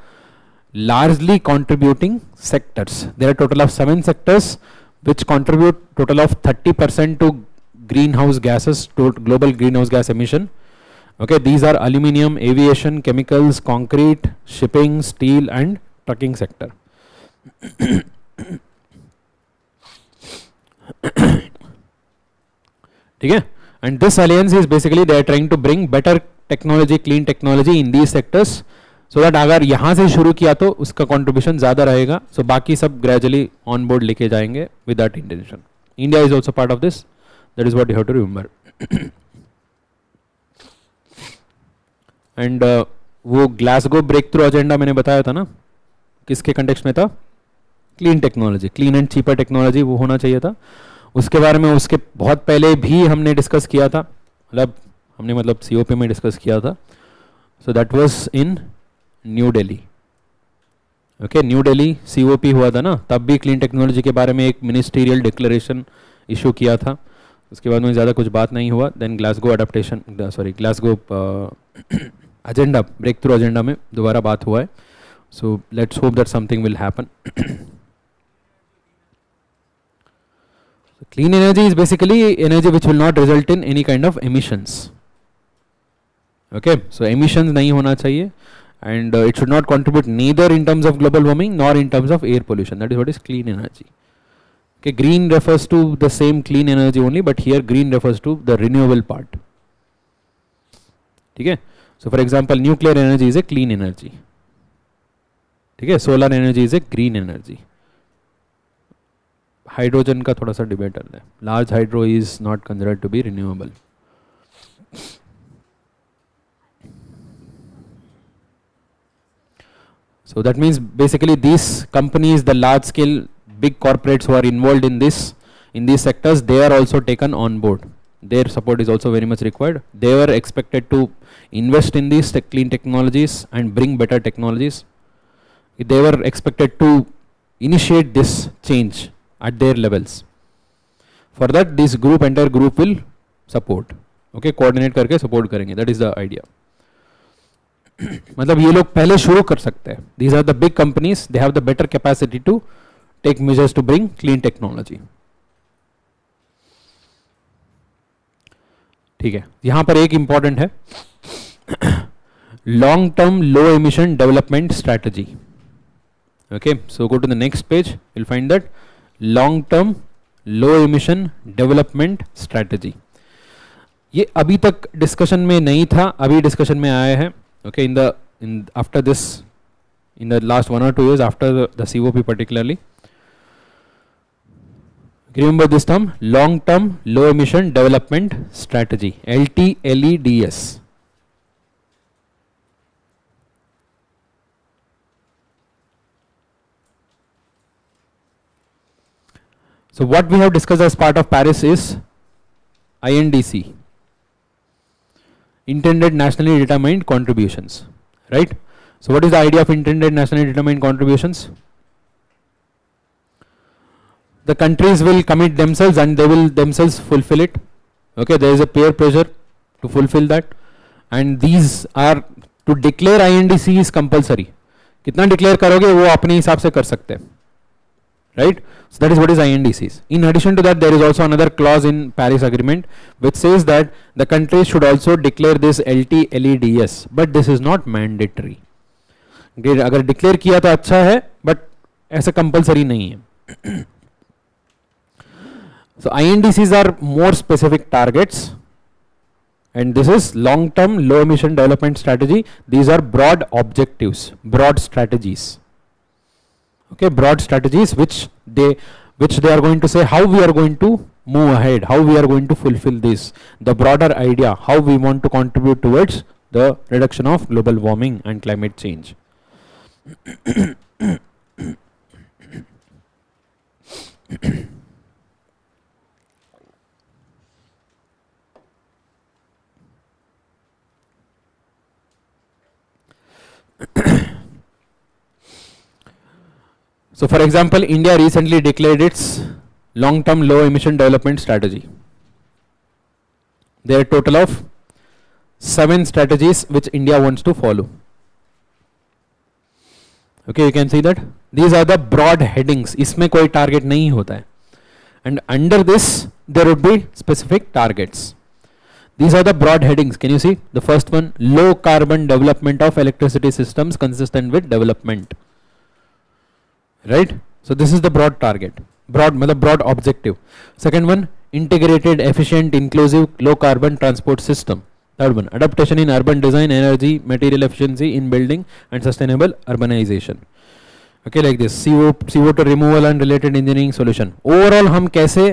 largely contributing sectors. There are a total of 7 sectors which contribute total of 30% to greenhouse gases, to global greenhouse gas emission. Okay, these are aluminium, aviation, chemicals, concrete, shipping, steel and trucking sector. Okay, and this alliance is basically they are trying to bring better technology, clean technology in these sectors so that अगर यहाँ से शुरू किया तो उसका contribution ज़्यादा रहेगा. सो बाकी सब ग्रेजुअली ऑन बोर्ड लेके जाएंगे with that intention. India is also part of this. That is what you have to remember. And वो ग्लासगो ब्रेक थ्रू एजेंडा मैंने बताया था ना, किसके कंटेक्स्ट में था? Clean technology, clean and cheaper technology वो होना चाहिए था. उसके बारे में उसके बहुत पहले भी हमने डिस्कस किया था, मतलब सीओपी में डिस्कस किया था. So that was in new Delhi. Okay, new Delhi COP हुआ था ना, तब भी क्लीन टेक्नोलॉजी के बारे में एक मिनिस्ट्रियल डिक्लेरेशन इशू किया था. उसके बाद में ज़्यादा कुछ बात नहीं हुआ. Then Glasgow adaptation, Glasgow agenda, breakthrough agenda में दोबारा बात हुआ है. So let's hope that something will happen. Clean energy is basically energy which will not result in any kind of emissions. Okay, so emissions nahi hona chahiye, and it should not contribute neither in terms of global warming nor in terms of air pollution. That is what is clean energy. Okay, green refers to the same clean energy only, but here green refers to the renewable part. ठीक है, so for example nuclear energy is a clean energy. ठीक है, solar energy is a green energy. Hydrogen का थोड़ा सा debate है. Large hydro is not considered to be renewable. So that means basically these companies, the large scale big corporates who are involved in these sectors, they are also taken on board. Their support is also very much required. They were expected to invest in these clean technologies and bring better technologies. They were expected to initiate this change at their levels. For that this entire group will support. Okay, coordinate करके support करेंगे. That is the idea. मतलब ये लोग पहले शुरू कर सकते हैं. These are the big companies. They have the better capacity to take measures to bring clean technology. ठीक है, यहाँ पर एक important है, long term low emission development strategy. Okay, so go to the next page. You'll find that long term low emission development strategy. ये अभी तक discussion में नहीं था, अभी डिस्कशन में आया है. Okay, in after this, in the last 1 or 2 years after the COP particularly. Remember this term, long term low emission development strategy, LTLEDS. So what we have discussed as part of Paris is INDC, intended nationally determined contributions, right? So what is the idea of intended nationally determined contributions? The countries will commit themselves and they will themselves fulfill it. Okay, there is a peer pressure to fulfill that, and these are to declare INDC is compulsory. कितना declare करोगे वो अपने हिसाब से कर सकते हैं, right? So that is what is INDCs. In addition to that, there is also another clause in Paris Agreement which says that the countries should also declare this LTLEDS, but this is not mandatory. अगर declare किया तो अच्छा है, but ऐसा compulsory नहीं है. So INDCs are more specific targets, and this is long-term low emission development strategy. These are broad objectives, broad strategies. Okay, broad strategies which they are going to say how we are going to move ahead, how we are going to fulfill this, the broader idea, how we want to contribute towards the reduction of global warming and climate change. So for example, India recently declared its long-term low emission development strategy. There are a total of 7 strategies which India wants to follow. Okay, you can see that these are the broad headings. इसमें कोई target नहीं होता है. And under this there would be specific targets. These are the broad headings. Can you see? The first one, low carbon development of electricity systems consistent with development. Right? So this is the broad target. Broad objective. Second one, integrated, efficient, inclusive, low carbon transport system. Third one, adaptation in urban design, energy, material efficiency in building and sustainable urbanization. Okay, like this, CO2 removal and related engineering solution. Overall हम कैसे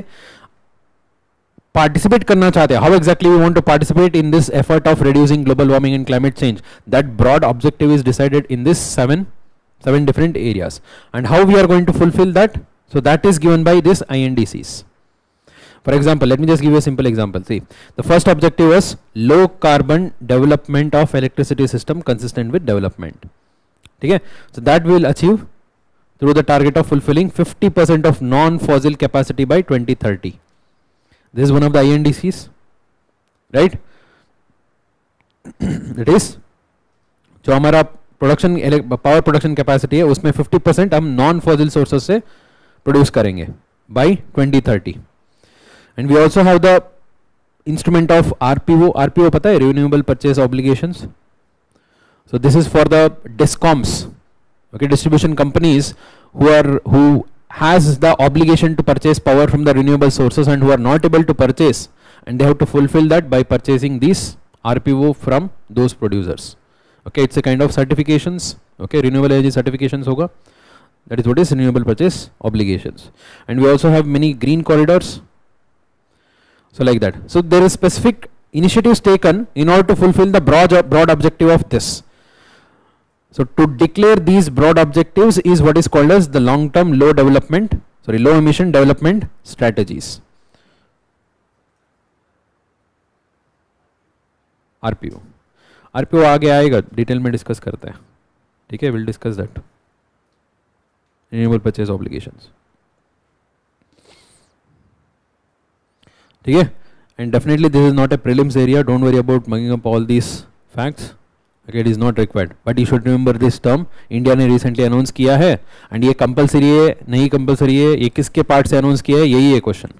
participate करना चाहते हैं, how exactly we want to participate in this effort of reducing global warming and climate change. That broad objective is decided in this seven different areas, and how we are going to fulfill that. So that is given by this INDCs. For example, let me just give you a simple example. See, the first objective was low carbon development of electricity system consistent with development. Okay, so that we will achieve through the target of fulfilling 50% of non-fossil capacity by 2030. This is one of the INDCs, right? It is जो हमारा production power production capacity है उसमें 50% हम non fossil sources से produce करेंगे by 2030. And we also have the instrument of RPO पता है, renewable purchase obligations. So this is for the discoms, okay, distribution companies who has the obligation to purchase power from the renewable sources and who are not able to purchase, and they have to fulfill that by purchasing these RPO from those producers. Okay, it's a kind of certifications. Okay, renewable energy certifications hoga. That is what is renewable purchase obligations. And we also have many green corridors. So like that. So there is specific initiatives taken in order to fulfill the broad objective of this. So to declare these broad objectives is what is called as the long-term low emission development strategies. RPO आगे आएगा, detail में discuss करते हैं. ठीक है, will discuss that. Renewable purchase obligations. ठीक है, and definitely this is not a prelims area. Don't worry about mugging up all these facts. Okay, it is not required, but you should remember this term. India ने recently announce किया है, and ये compulsory है नहीं compulsory है, ये किसके part से अनाउंस किया है, यही है question.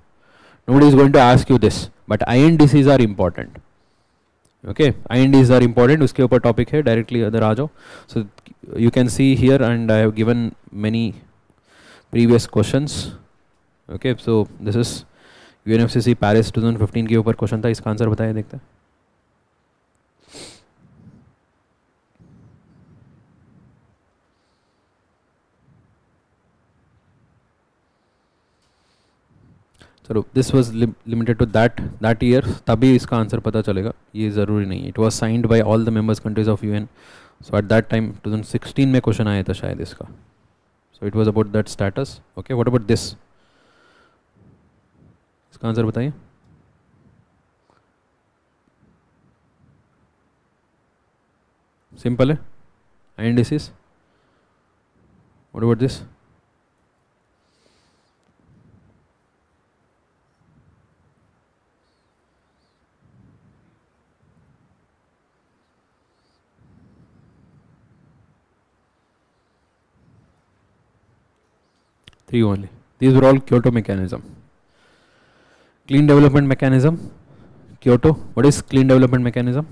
Nobody is going to ask you this, but INDCs are important. Okay, INDCs are important. उसके ऊपर टॉपिक है, डायरेक्टली अदर आ जाओ. So you can see here, and I have given many previous questions. Okay, so this is UNFCCC Paris 2015 के ऊपर question था. इसका answer बताइए, देखते हैं. चलो, this was limited to that year, तभी इसका आंसर पता चलेगा, ये ज़रूरी नहीं. It was signed by all the members countries of UN. So at that time 2016 में क्वेश्चन आया था शायद इसका. So it was about that status. Okay, what about this, इसका आंसर बताइए. सिंपल है, INDCs. What about this? Three only. These were all Kyoto mechanism. Clean development mechanism, Kyoto. What is clean development mechanism?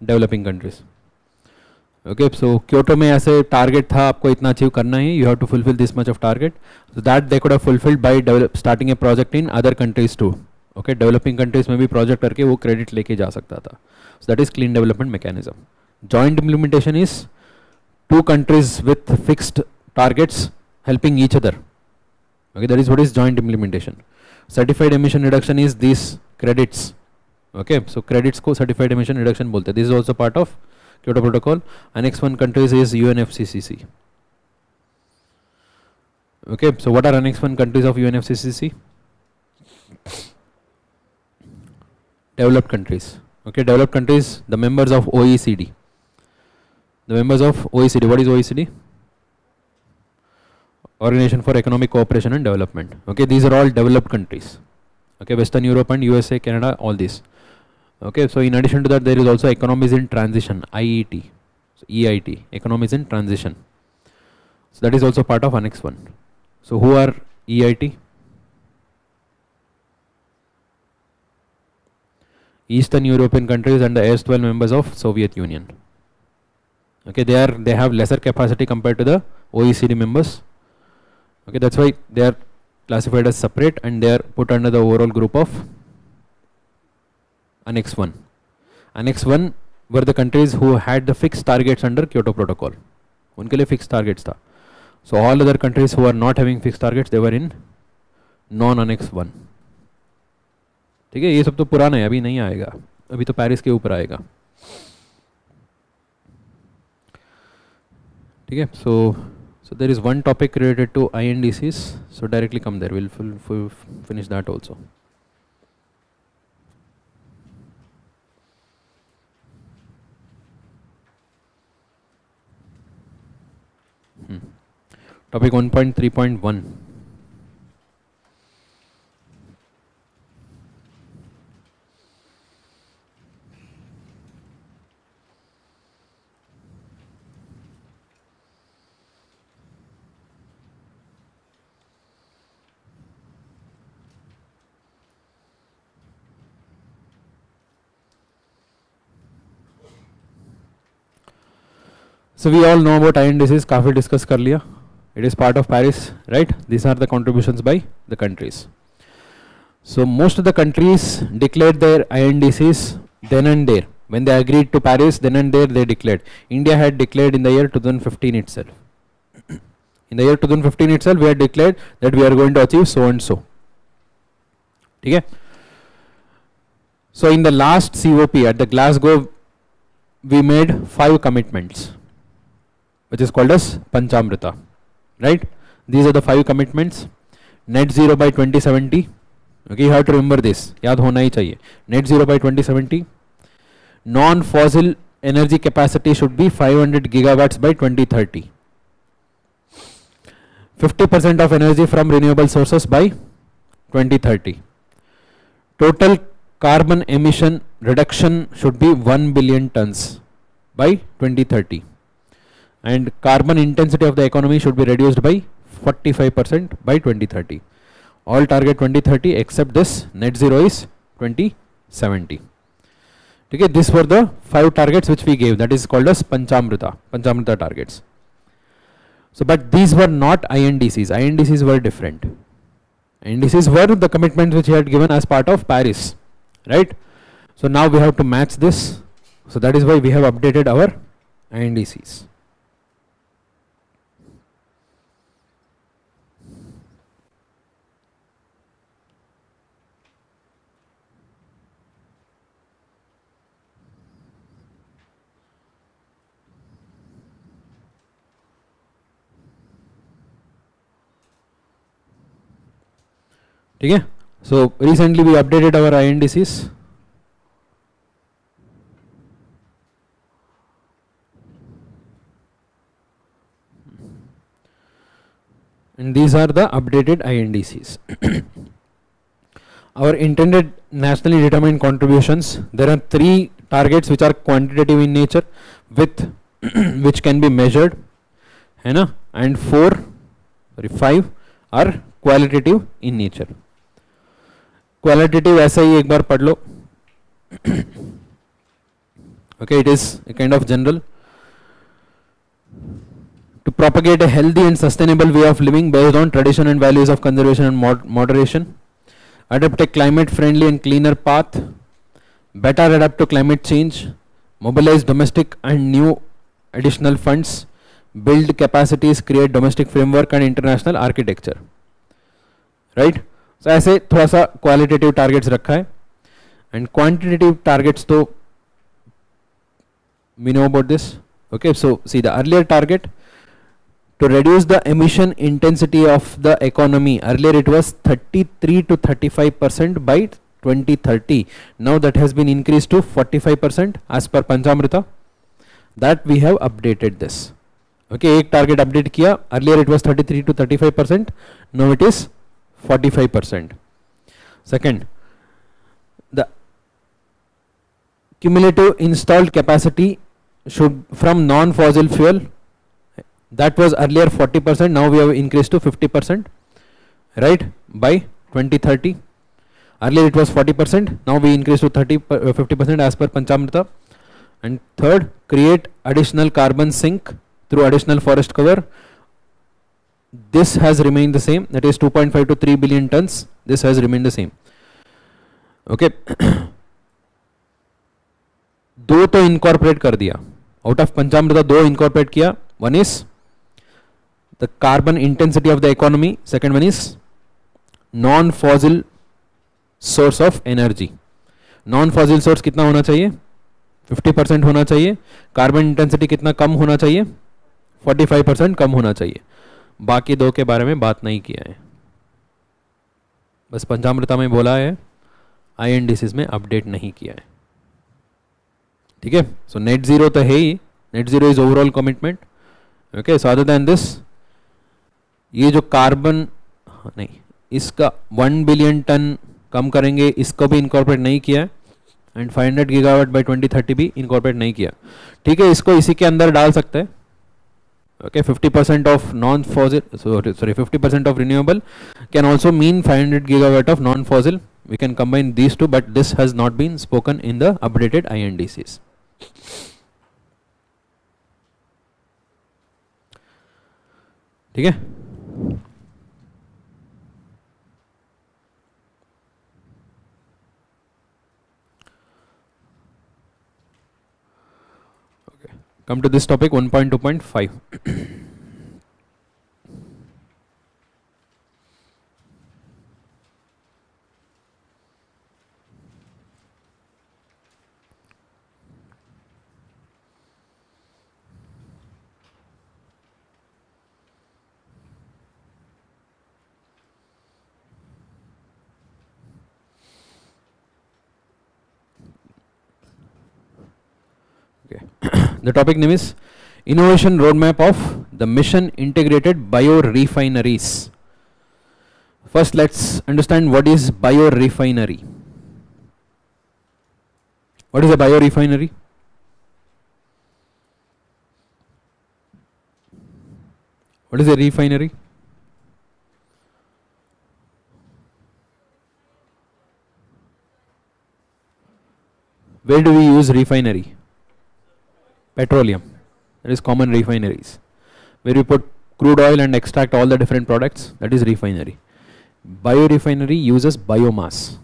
Developing countries. Okay, so Kyoto में ऐसे target था, आपको इतना achieve करना है, you have to fulfill this much of target. So that they could have fulfilled by starting a project in other countries too. Okay, developing countries में भी project करके वो credit लेके जा सकता था. So that is clean development mechanism. Joint implementation is two countries with fixed targets helping each other. Okay, that is what is joint implementation. Certified emission reduction is these credits. Okay, so credits को certified emission reduction बोलते हैं. This is also part of Kyoto Protocol. Annex 1 countries is UNFCCC. Okay, so what are Annex 1 countries of UNFCCC? Developed countries. Okay, developed countries, the members of OECD. The members of OECD, what is OECD? Organization for Economic Cooperation and Development. Okay, these are all developed countries. Okay, Western Europe and USA, Canada, all these. Okay, so in addition to that, there is also economies in transition, IET, so EIT, economies in transition. So that is also part of Annex 1. So who are EIT? Eastern European countries and the erstwhile members of Soviet Union. Okay, they have lesser capacity compared to the OECD members. Okay, that's why they are classified as separate, and they are put under the overall group of Annex 1. Annex 1 were the countries who had the fixed targets under Kyoto Protocol. उनके लिए fixed targets था. So all other countries who are not having fixed targets, they were in non-Annex 1. ठीक है, ये सब तो पुराना है, अभी नहीं आएगा, अभी तो पेरिस के ऊपर आएगा. ठीक है, so there is one topic related to INDCs, so directly come there, we'll finish that also. Topic 1.3.1. So we all know about INDCs, काफी डिस्कस कर लिया. It is part of Paris, right? These are the contributions by the countries. So most of the countries declared their INDCs then and there. When they agreed to Paris, then and there they declared. India had declared in the year 2015 itself. In the year 2015 itself, we had declared that we are going to achieve so and so. Okay? So in the last COP at the Glasgow, we made 5 commitments, which is called as Panchamrita. Right? These are the 5 commitments. Net zero by 2070. Okay, you have to remember this. याद होना ही चाहिए. Net zero by 2070. Non-fossil energy capacity should be 500 gigawatts by 2030. 50% of energy from renewable sources by 2030. Total carbon emission reduction should be 1 billion tons by 2030. And carbon intensity of the economy should be reduced by 45% by 2030. All target 2030 except this net zero is 2070. Okay, these were the 5 targets which we gave, that is called as Panchamrita targets. So but these were not INDCs. INDCs were different. INDCs were the commitments which he had given as part of Paris, right? So now we have to match this. So that is why we have updated our INDCs. Okay, so recently we updated our INDCs. And these are the updated INDCs. Our intended nationally determined contributions, there are 3 targets which are quantitative in nature with which can be measured, and 5 are qualitative in nature. Qualitative ऐसा ही एक बार पढ़ लो. Okay, it is a kind of general. To propagate a healthy and sustainable way of living based on tradition and values of conservation and moderation. Adopt a climate friendly and cleaner path. Better adapt to climate change. Mobilize domestic and new additional funds. Build capacities, create domestic framework and international architecture. Right? So ऐसे थोड़ा सा qualitative targets रखा है, and quantitative targets तो we know about this. Okay, so see the earlier target to reduce the emission intensity of the economy. Earlier it was 33 to 35% by 2030. Now that has been increased to 45% as per Panchamrita. That we have updated this. Okay, एक target update किया. Earlier it was 33 to 35%. Now it is 45%. Second, the cumulative installed capacity should from non-fossil fuel, that was earlier 40%, now we have increased to 50%, right, by 2030. Earlier it was 40%, now we increased to 50% as per Panchamrita. And third, create additional carbon sink through additional forest cover this has remained the same, that is 2.5 to 3 billion tons. This has remained the same. Okay. दो तो incorporate कर दिया, out of पंचामृता दो incorporate किया. One is the carbon intensity of the economy, second one is non fossil source of energy. Non fossil source कितना होना चाहिए? 50% होना चाहिए. कार्बन इंटेंसिटी कितना कम होना चाहिए? 45% कम होना चाहिए. बाकी दो के बारे में बात नहीं किया है, बस पंचामृता में बोला है, आईएनडीसीज में अपडेट नहीं किया है. ठीक है. सो नेट जीरो तो है ही, net zero is overall commitment. Okay. So other than this, ये जो कार्बन नहीं, इसका 1 बिलियन टन कम करेंगे, इसको भी इनकॉर्पोरेट नहीं किया है. एंड 500 गीगावाट बाय 2030 भी इनकॉर्पोरेट नहीं किया. ठीक है. इसको इसी के अंदर डाल सकते हैं. Okay. 50% of non fossil, sorry 50% of renewable can also mean 500 gigawatt of non fossil. We can combine these two, but this has not been spoken in the updated INDCs. ठीक है. Okay. Come to this topic 1.2.5. The topic name is Innovation Roadmap of the Mission Integrated Biorefineries. First, let's understand what is biorefinery. What is a biorefinery? What is a refinery? Where do we use refinery? Petroleum. That is common refineries, where we put crude oil and extract all the different products. That is refinery. Biorefinery uses biomass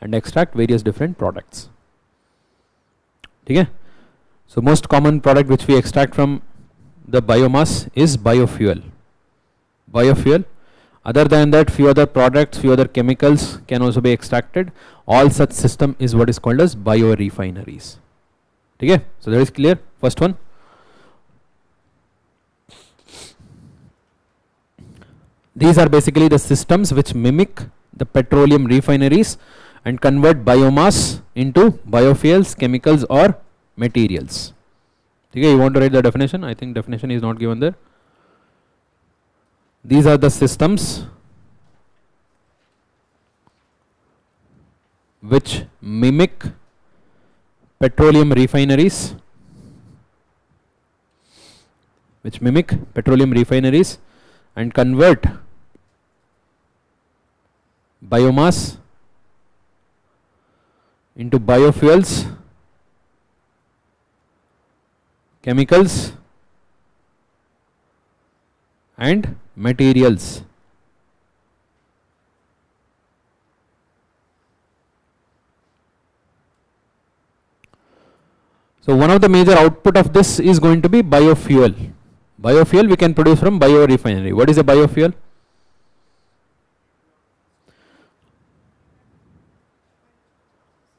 and extract various different products. Okay? So most common product which we extract from the biomass is biofuel. Biofuel. Other than that, few other products, few other chemicals can also be extracted. All such system is what is called as biorefineries. Okay? So that is clear. First one. These are basically the systems which mimic the petroleum refineries and convert biomass into biofuels, chemicals or materials. Okay, you want to write the definition? I think definition is not given there. These are the systems which mimic petroleum refineries, and convert biomass into biofuels, chemicals and materials. So one of the major output of this is going to be biofuel. Biofuel we can produce from biorefinery. What is a biofuel?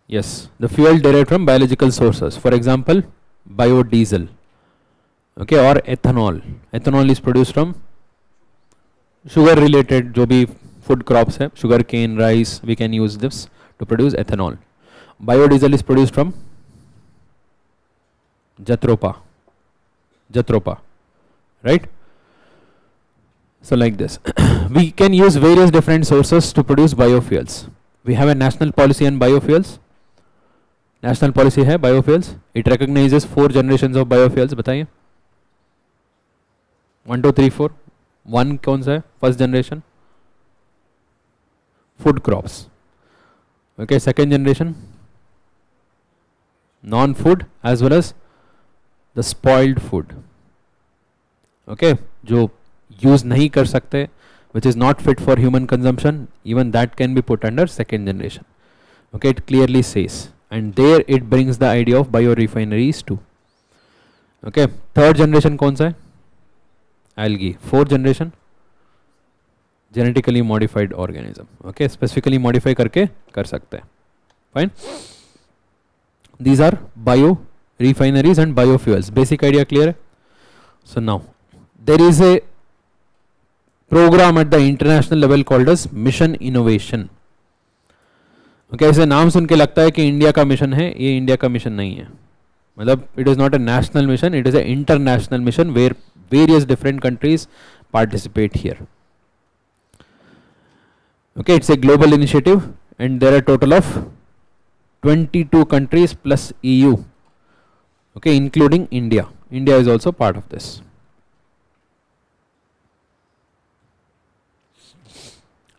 Yes, the fuel derived from biological sources. For example, biodiesel. Okay, or ethanol. Ethanol is produced from sugar related जो भी food crops है, sugar cane, rice, we can use this to produce ethanol. Biodiesel is produced from Jatropa, right? So like this, we can use various different sources to produce biofuels. We have a national policy on biofuels. National policy है biofuels. It recognizes 4 generations of biofuels. बताइए. 1, 2, 3, 4. 1 कौन सा है? First generation. Food crops. Okay. Second generation. Non-food as well as the spoiled food. Okay. जो use नहीं कर सकते, which is not fit for human consumption, even that can be put under second generation. Okay, it clearly says, and there it brings the idea of biorefineries too. Okay, third generation कौन सा है? Algae. Fourth generation genetically modified organism. Okay, specifically modify करके कर सकते हैं. Fine. These are biorefineries and biofuels. Basic idea clear? So now there is a program at the international level called as Mission Innovation. Okay, ऐसे नाम सुन के लगता है कि इंडिया का मिशन है, ये इंडिया का मिशन नहीं है. मतलब it is not a national mission, it is an international mission where various different countries participate here. Okay, it's a global initiative and there are total of 22 countries plus EU. Okay, including India. India is also part of this.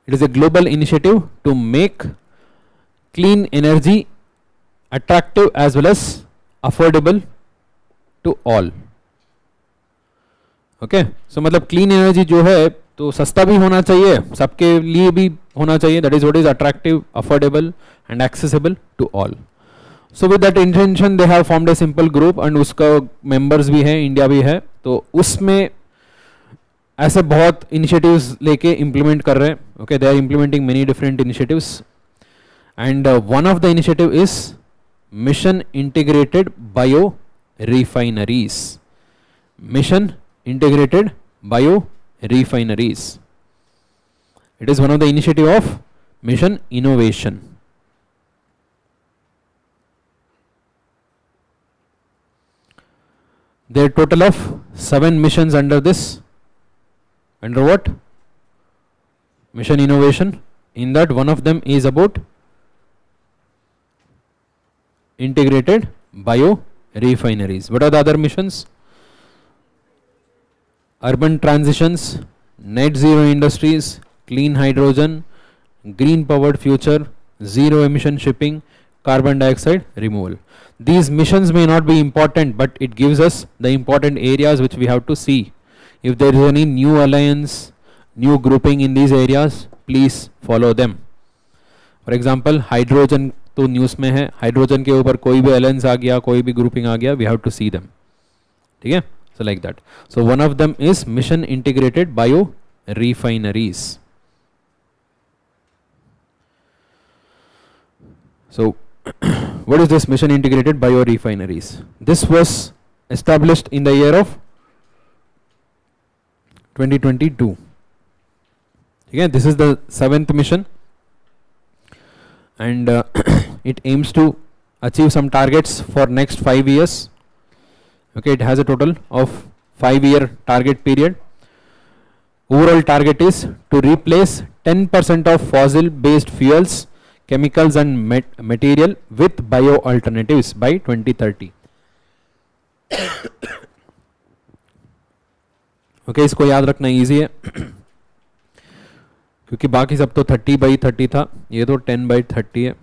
It is a global initiative to make clean energy attractive as well as affordable to all. Okay, so मतलब clean energy जो है तो सस्ता भी होना चाहिए, सबके लिए भी होना चाहिए. That is what is attractive, affordable and accessible to all. So with that intention they have formed a simple group and उसका members भी हैं, इंडिया भी है. तो उसमें ऐसे बहुत initiatives लेके implement कर रहे हैं. Okay, they are implementing many different initiatives and one of the initiative is Mission Integrated Bio Refineries. Mission Integrated Bio Refineries. It is one of the initiative of Mission Innovation. There are total of 7 missions under this. Under what? Mission Innovation. In that one of them is about integrated bio refineries. What are the other missions? Urban transitions, net zero industries, clean hydrogen, green powered future, zero emission shipping, carbon dioxide removal. These missions may not be important, but it gives us the important areas which we have to see. If there is any new alliance, new grouping in these areas, please follow them. For example, hydrogen तो news में है, hydrogen के ऊपर कोई भी alliance आ गया, कोई भी ग्रुपिंग आ गया, we have to see them. ठीक है, so like that. So one of them is mission integrated bio refineries. So what is this mission integrated bio refineries? This was established in the year of 2022. Again, this is the 7th mission and it aims to achieve some targets for next 5 years. Okay, it has a total of 5-year target period. Overall target is to replace 10% of fossil based fuels, chemicals and material with bio alternatives by 2030. Okay, इसको याद रखना easy है क्योंकि बाकी सब तो 30/30 था, ये तो 10/30 है.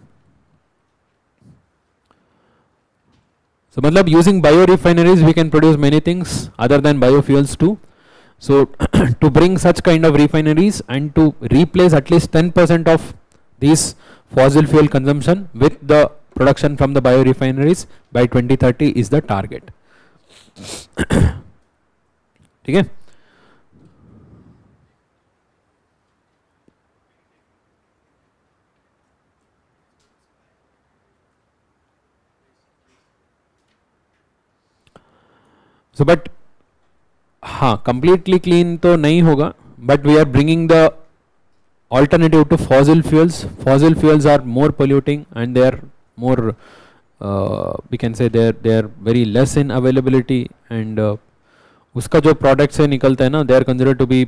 So मतलब using biorefineries we can produce many things other than biofuels too. So to bring such kind of refineries and to replace at least 10% of these fossil fuel consumption with the production from the biorefineries by 2030 is the target. ठीक है. So but हाँ, completely clean तो नहीं होगा, but we are bringing the alternative to fossil fuels. Fossil fuels are more polluting and they are more we can say they are very less in availability and उसका जो products से निकलता है ना, they are considered to be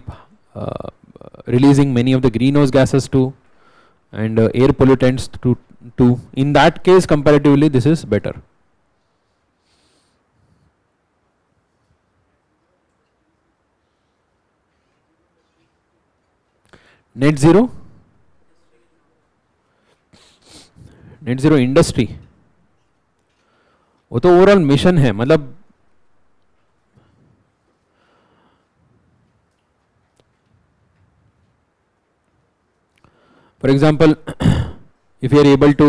releasing many of the greenhouse gases too and air pollutants too. In that case comparatively this is better. Net zero industry वो तो overall mission है. मतलब For example, if you are able to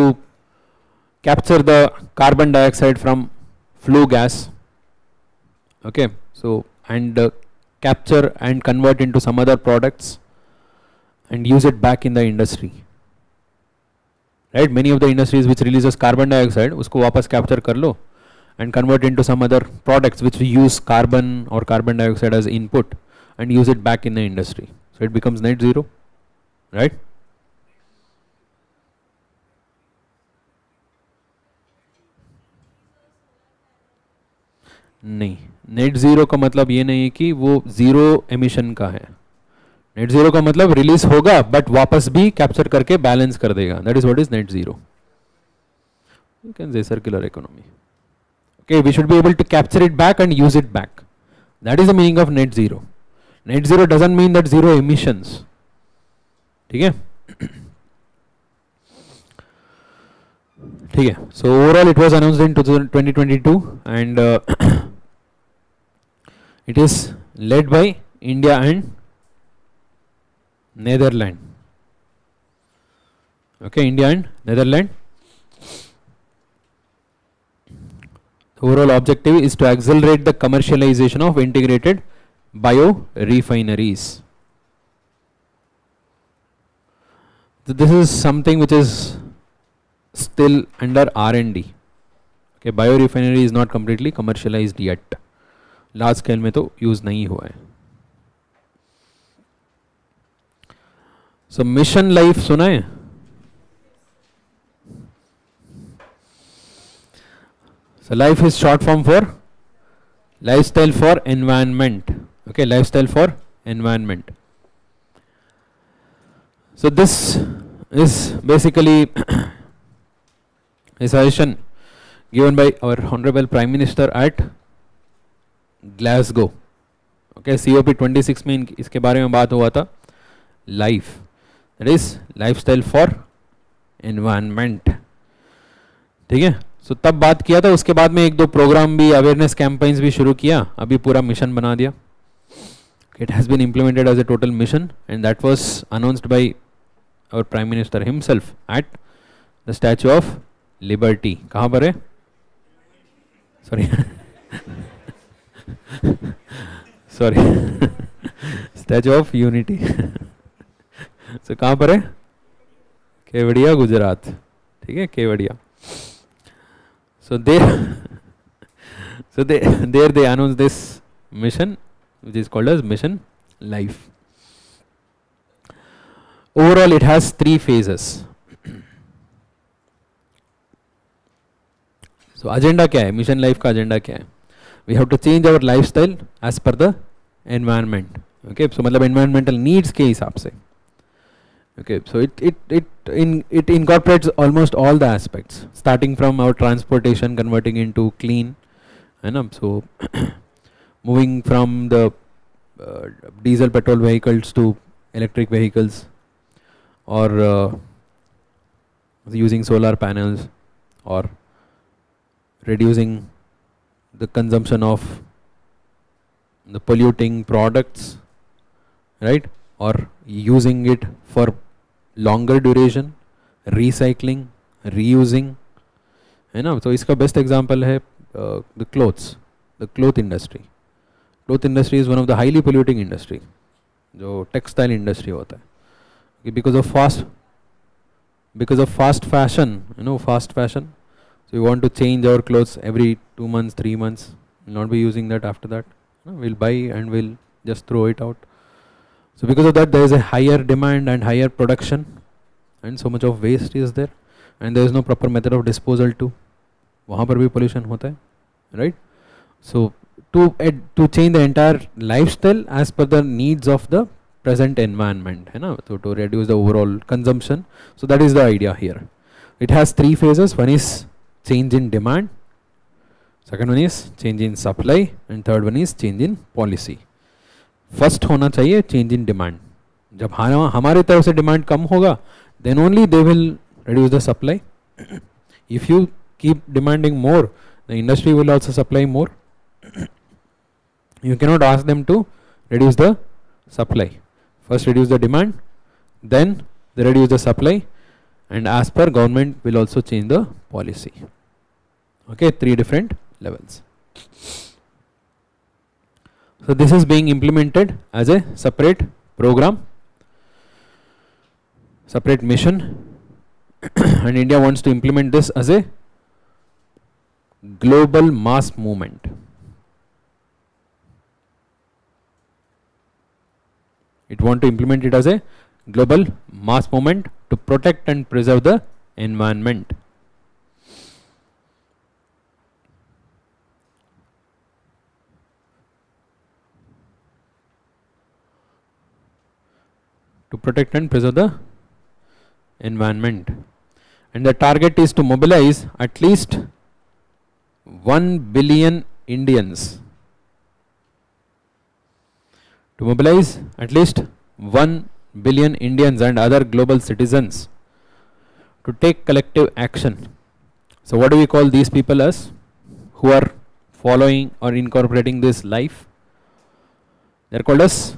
capture the carbon dioxide from flue gas, okay, so and capture and convert into some other products and use it back in the industry, right? Many of the industries which releases carbon dioxide, usko वापस capture कर लो and convert into some other products which use carbon or carbon dioxide as input and use it back in the industry. So it becomes net zero, right? नहीं, net zero का मतलब ये नहीं है कि वो ज़ीरो एमिशन का है. नेट ज़ीरो का मतलब रिलीज होगा बट वापस भी कैप्चर करके बैलेंस कर देगा. That is what is net zero. You can say circular economy. Okay, we should be able to capture it back and use it back. That is the meaning of net zero. Net zero doesn't mean that zero emissions. ठीक है, ठीक है. So overall it was announced in 2022 and it is led by India and Netherlands. Okay, India and Netherlands. The overall objective is to accelerate the commercialization of integrated bio-refineries. So this is something which is still under R&D. Okay, bio-refinery is not completely commercialized yet. Large scale में तो use नहीं हुआ है. So mission life सुना है? So life is short form for lifestyle for environment. Okay, lifestyle for environment. So this is basically a suggestion given by our Honorable Prime Minister at Glasgow. Okay, COP26 में इसके बारे में बात हुआ था. Life, that is lifestyle for environment. ठीक है, सो तब बात किया था. उसके बाद में एक दो प्रोग्राम भी, अवेयरनेस कैंपेन्स भी शुरू किया. अभी पूरा मिशन बना दिया. It has been implemented as a total mission and that was announced by our prime minister himself at the Statue of Liberty. कहाँ पर है? Sorry sorry Statue of Unity. So कहाँ पर है? केवड़िया, गुजरात. ठीक है, Kevadia. So there they announce this mission which is called as mission life. Overall it has 3 phases. So agenda क्या है? मिशन लाइफ का एजेंडा क्या है? We have to change our lifestyle as per the environment. Okay, so मतलब environmental needs के हिसाब से. Okay, so it incorporates almost all the aspects, starting from our transportation, converting into clean, है ना? So moving from the diesel petrol vehicles to electric vehicles, or using solar panels, or reducing the consumption of the polluting products, right? Or using it for longer duration, recycling, reusing, है ना? तो इसका best example है the cloth industry. Cloth industry is one of the highly polluting industry, जो textile industry होता है. Because of fast fashion, you know, fast fashion. So we want to change our clothes every 2 months, 3 months. We'll not be using that after that. We'll buy and we'll just throw it out. So because of that, there is a higher demand and higher production, and so much of waste is there, and there is no proper method of disposal too. वहाँ पर भी pollution होता है, right? So to change the entire lifestyle as per the needs of the present environment, है ना? So to reduce the overall consumption. So that is the idea here. It has 3 phases. One is change in demand, second one is change in supply, and third one is change in policy. First होना चाहिए change in demand. जब हमारे तरफ से demand कम होगा, then only they will reduce the supply. If you keep demanding more, the industry will also supply more. You cannot ask them to reduce the supply. First reduce the demand, then they reduce the supply, and as per government will also change the policy. Okay, 3 different levels. So this is being implemented as a separate program, separate mission, and India wants to implement this as a global mass movement. It wants to implement it as a global mass movement to protect and preserve the environment. To protect and preserve the environment. And the target is to mobilize at least 1 billion Indians. To mobilize at least 1 billion Indians and other global citizens to take collective action. So what do we call these people as, who are following or incorporating this life? They are called as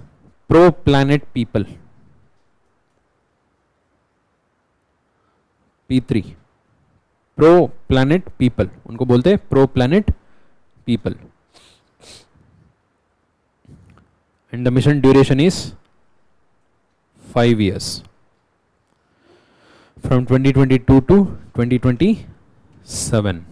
pro-planet people. P3, pro planet people, उनको बोलते हैं pro planet people. And the mission duration is 5 years, from 2022 to 2027.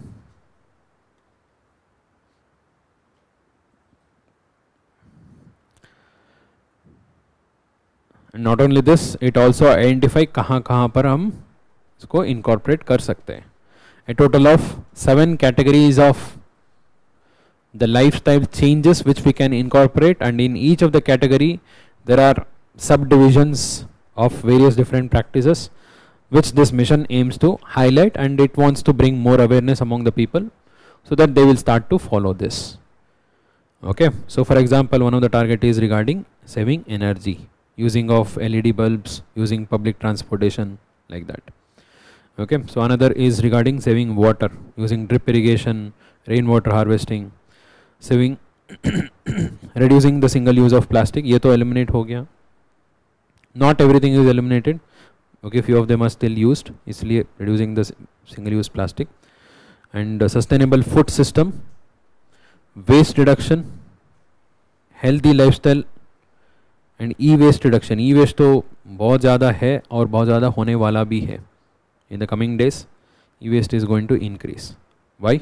And not only this, it also identify कहाँ पर हम इसको incorporate कर सकते हैं. A total of 7 categories of the lifestyle changes which we can incorporate, and in each of the category there are subdivisions of various different practices which this mission aims to highlight, and it wants to bring more awareness among the people so that they will start to follow this. Okay, so for example, one of the target is regarding saving energy, using of LED bulbs, using public transportation, like that. Okay, so another is regarding saving water, using drip irrigation, rainwater harvesting, saving reducing the single use of plastic. ये तो eliminate हो गया. Not everything is eliminated. Okay, few of them are still used, इसलिए reducing the single use plastic. And sustainable food system, waste reduction, healthy lifestyle, and e-waste reduction. E-waste तो बहुत ज़्यादा है और बहुत ज़्यादा होने वाला भी है. In the coming days, e-waste is going to increase. Why?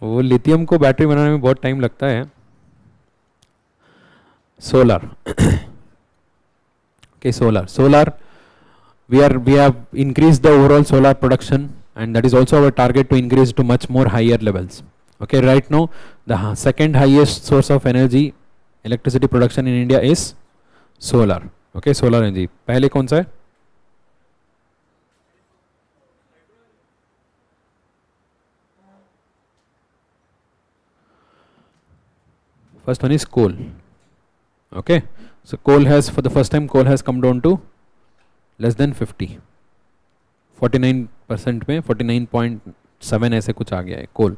वो लिथियम को बैटरी बनाने में बहुत टाइम लगता है. Solar. Okay, solar. We have increased the overall solar production, and that is also our target to increase to much more higher levels. Okay, right now the second highest source of energy, electricity production in India is solar. Okay, solar energy. पहले कौन सा है? First one is coal. Okay, so coal has, for the first time, coal has come down to less than 50. 49% में 49.7 ऐसे कुछ आ गया है coal.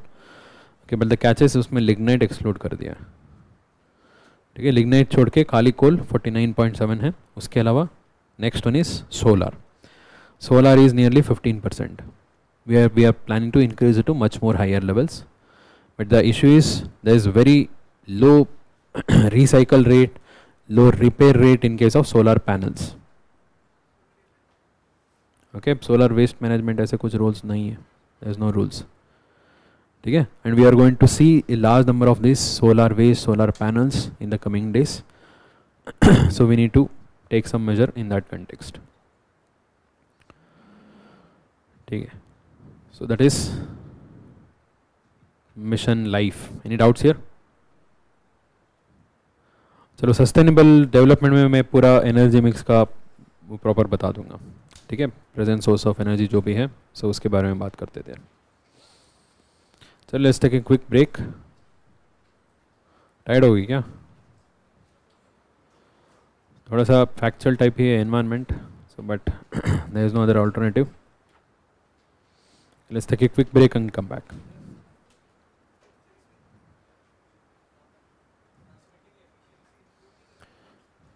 Okay, but the catch is उसमें lignite exclude कर दिया. ठीक है, लिग्नाइट छोड़ के खाली कोल 49.7 है. उसके अलावा next one is solar. Solar is nearly 15%. we are planning to increase it to much more higher levels, but the issue is there is very low recycle rate, low repair rate in case of solar panels. Okay, solar waste management ऐसे कुछ rules नहीं है. there is no rules. ठीक है, and we are going to see a large number of these solar waste, solar panels in the coming days. So we need to take some measure in that context. ठीक है, so that is mission life. Any doubts here? चलो, sustainable development में मैं पूरा energy mix का proper बता दूंगा. ठीक है, प्रेजेंट सोर्स ऑफ एनर्जी जो भी है, सो उसके बारे में बात करते थे. चलो, let's take a quick break. Tired हो गई क्या? थोड़ा सा फैक्चुअल टाइप ही है environment, so but there is no other alternative. Let's take a quick break and come back.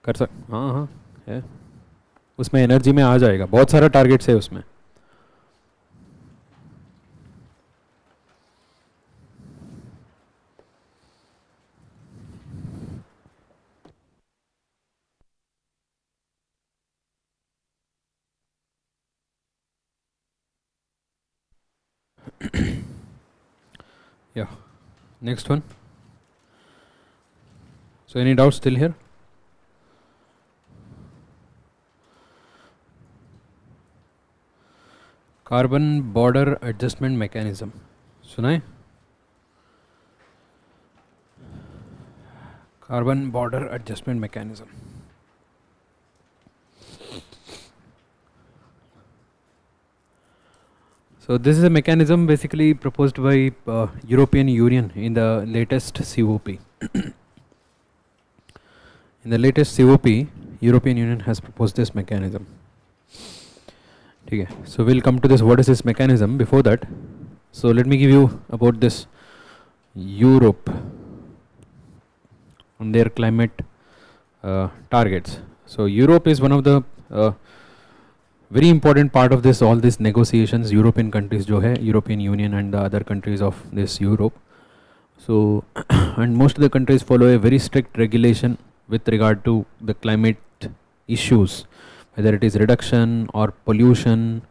हाँ हाँ है, उसमें एनर्जी में आ जाएगा, बहुत सारा टारगेट्स है उसमें. Yeah, next one. So any doubts still here? Carbon border adjustment mechanism सुना है? Carbon border adjustment mechanism. So this is a mechanism basically proposed by European Union in the latest COP. In the latest COP, European Union has proposed this mechanism. Okay, so we'll come to this. What is this mechanism? Before that, so let me give you about this Europe and their climate targets. So Europe is one of the very important part of this, all these negotiations. European countries जो है, European Union and the other countries of this Europe. So and most of the countries follow a very strict regulation with regard to the climate issues, whether it is reduction or pollution.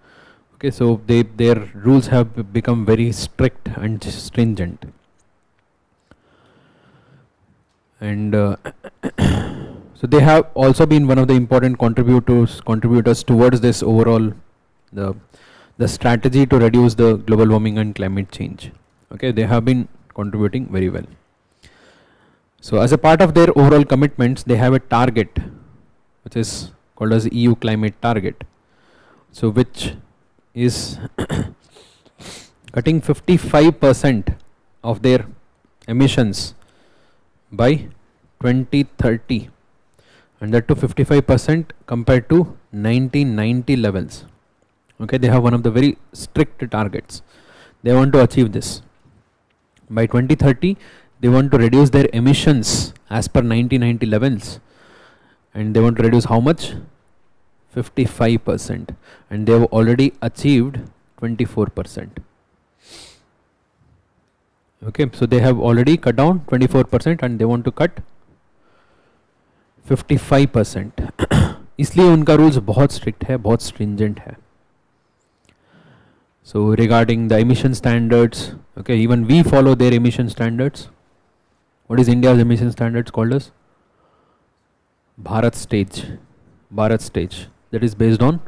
Okay, so their rules have become very strict and stringent. And so they have also been one of the important contributors towards this overall the strategy to reduce the global warming and climate change. Okay, they have been contributing very well. So as a part of their overall commitments, they have a target which is called as EU climate target. So which is cutting 55% of their emissions by 2030, and that to 55% compared to 1990 levels. Okay, they have one of the very strict targets. They want to achieve this. By 2030, they want to reduce their emissions as per 1990 levels, and they want to reduce how much? 55%, and they have already achieved 24%. Okay, so they have already cut down 24% and they want to cut 55%. इसलिए उनका rules बहुत strict है, बहुत stringent है. So regarding the emission standards, okay, even we follow their emission standards. What is India's emission standards called as? Bharat stage. Bharat stage. That is based on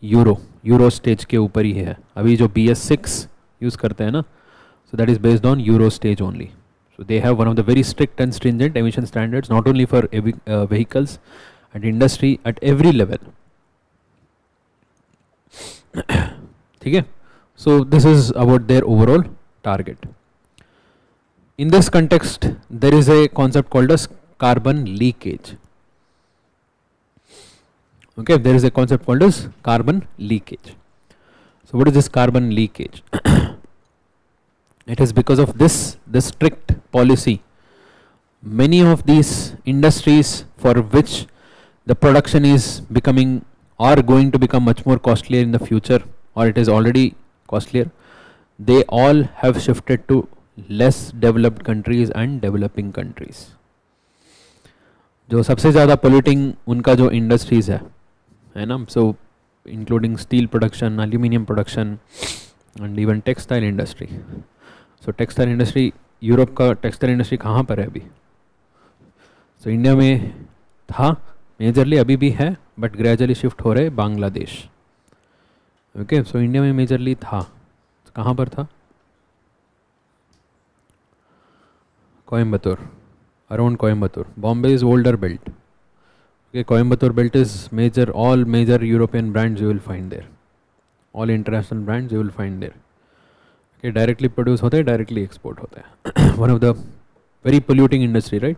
Euro stage के ऊपर ही है. अभी जो BS6 use करते हैं ना, so that is based on Euro stage only. So they have one of the very strict and stringent emission standards, not only for vehicles and industry, at every level. ठीक है? So this is about their overall target. In this context, there is a concept called as carbon leakage. Okay, there is a concept called as carbon leakage. So what is this carbon leakage? It is because of this strict policy. Many of these industries for which the production is becoming or going to become much more costlier in the future, or it is already costlier, they all have shifted to less developed countries and developing countries. जो सबसे ज़्यादा polluting उनका जो industries है ना, so including steel production, aluminium production and even textile industry. So textile industry, Europe का textile industry कहाँ पर है अभी? So इंडिया में था मेजरली, अभी भी है, बट ग्रेजुअली शिफ्ट हो रहे बांग्लादेश. ओके, सो इंडिया में मेजरली था, कहाँ पर था? Coimbatore, around Coimbatore. Bombay is older belt. Okay, Coimbatore belt is major, all major European brands you will find there, all international brands you will find there. Okay, directly produce होते हैं, directly export होते हैं. One of the very polluting industry, right?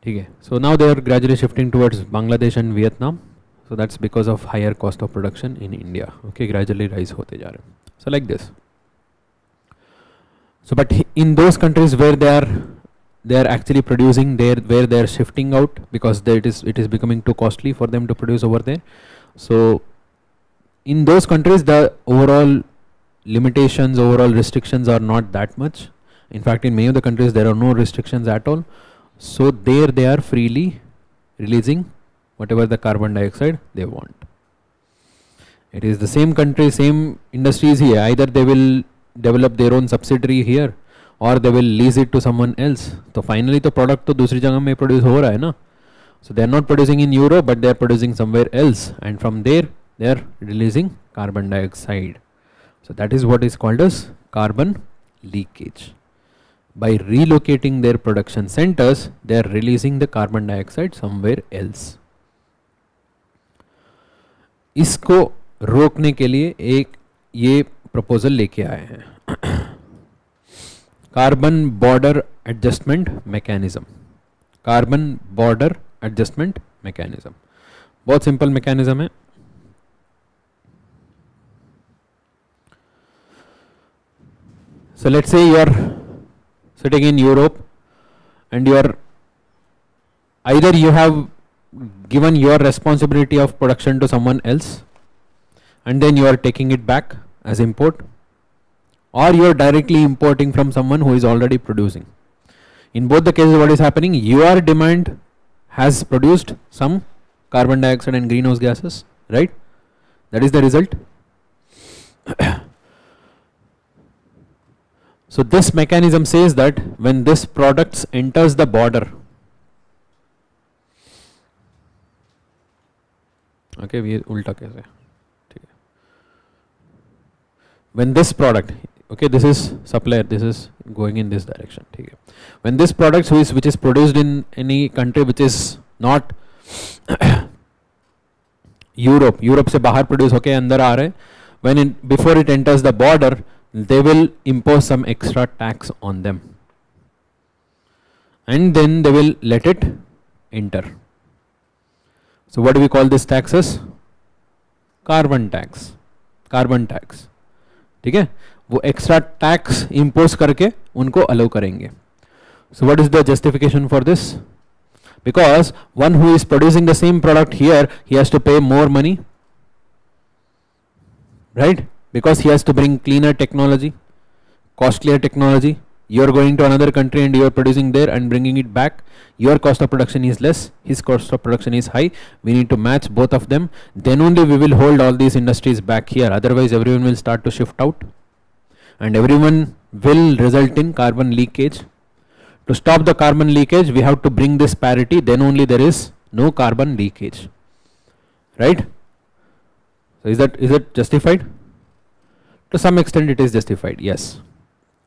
ठीक है. So now they are gradually shifting towards Bangladesh and Vietnam. So that's because of higher cost of production in India. Okay, gradually rise होते जा रहे हैं. So like this. So but in those countries where they are they are actually producing there, where they are shifting out because it is becoming too costly for them to produce over there. So in those countries the overall limitations, overall restrictions are not that much. In fact, in many of the countries there are no restrictions at all. So there they are freely releasing whatever the carbon dioxide they want. It is the same country, same industries here. Either they will develop their own subsidiary here or they will lease it to someone else. So finally the product to दूसरी जगह में produce हो रहा है ना. So they are not producing in Europe, but they are producing somewhere else, and from there they are releasing carbon dioxide. So that is what is called as carbon leakage. By relocating their production centers, they are releasing the carbon dioxide somewhere else. इसको रोकने के लिए एक ये proposal लेके आए हैं, carbon border adjustment mechanism. Carbon border adjustment mechanism बहुत सिंपल मैकेनिज्म है. So let's say you are sitting in Europe and you are either you have given your responsibility of production to someone else and then you are taking it back as import, or you are directly importing from someone who is already producing. In both the cases what is happening, your demand has produced some carbon dioxide and greenhouse gases, right? That is the result. So this mechanism says that when this product enters the border, okay, ये उल्टा कैसे है, ठीक है. When this product, okay, this is supplier, this is going in this direction, ठीक है. When this product which is produced in any country which is not Europe से बाहर produce होके अंदर आ रहे हैं, when before it enters the border, they will impose some extra tax on them and then they will let it enter. So what do we call this taxes? Carbon tax. Carbon tax. ठीक है, वो extra tax impose करके उनको allow करेंगे. So what is the justification for this? Because one who is producing the same product here, he has to pay more money, right? Because he has to bring cleaner technology, costlier technology. You are going to another country and you are producing there and bringing it back. Your cost of production is less, his cost of production is high. We need to match both of them. Then only we will hold all these industries back here. Otherwise everyone will start to shift out and everyone will result in carbon leakage. To stop the carbon leakage, we have to bring this parity, then only there is no carbon leakage, right? So is it justified? To some extent it is justified, yes.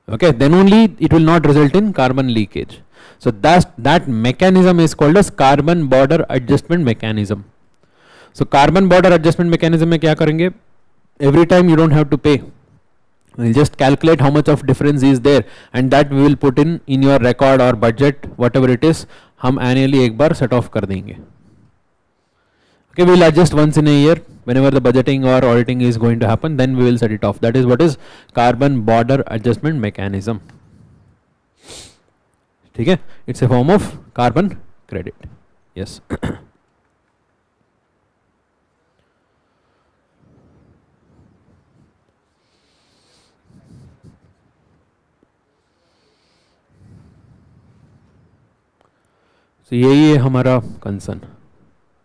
Okay, then only it will not result in carbon leakage. So that mechanism is called as carbon border adjustment mechanism. So carbon border adjustment mechanism में क्या करेंगे? Every time you don't have to pay. We'll just calculate how much of difference is there and that we will put in your record or budget, whatever it is, हम annually एक बार set off कर देंगे. Okay, we will adjust once in a year whenever the budgeting or auditing is going to happen, then we will set it off. That is what is carbon border adjustment mechanism. ठीक है, it's a form of carbon credit. Yes. So यही है हमारा concern.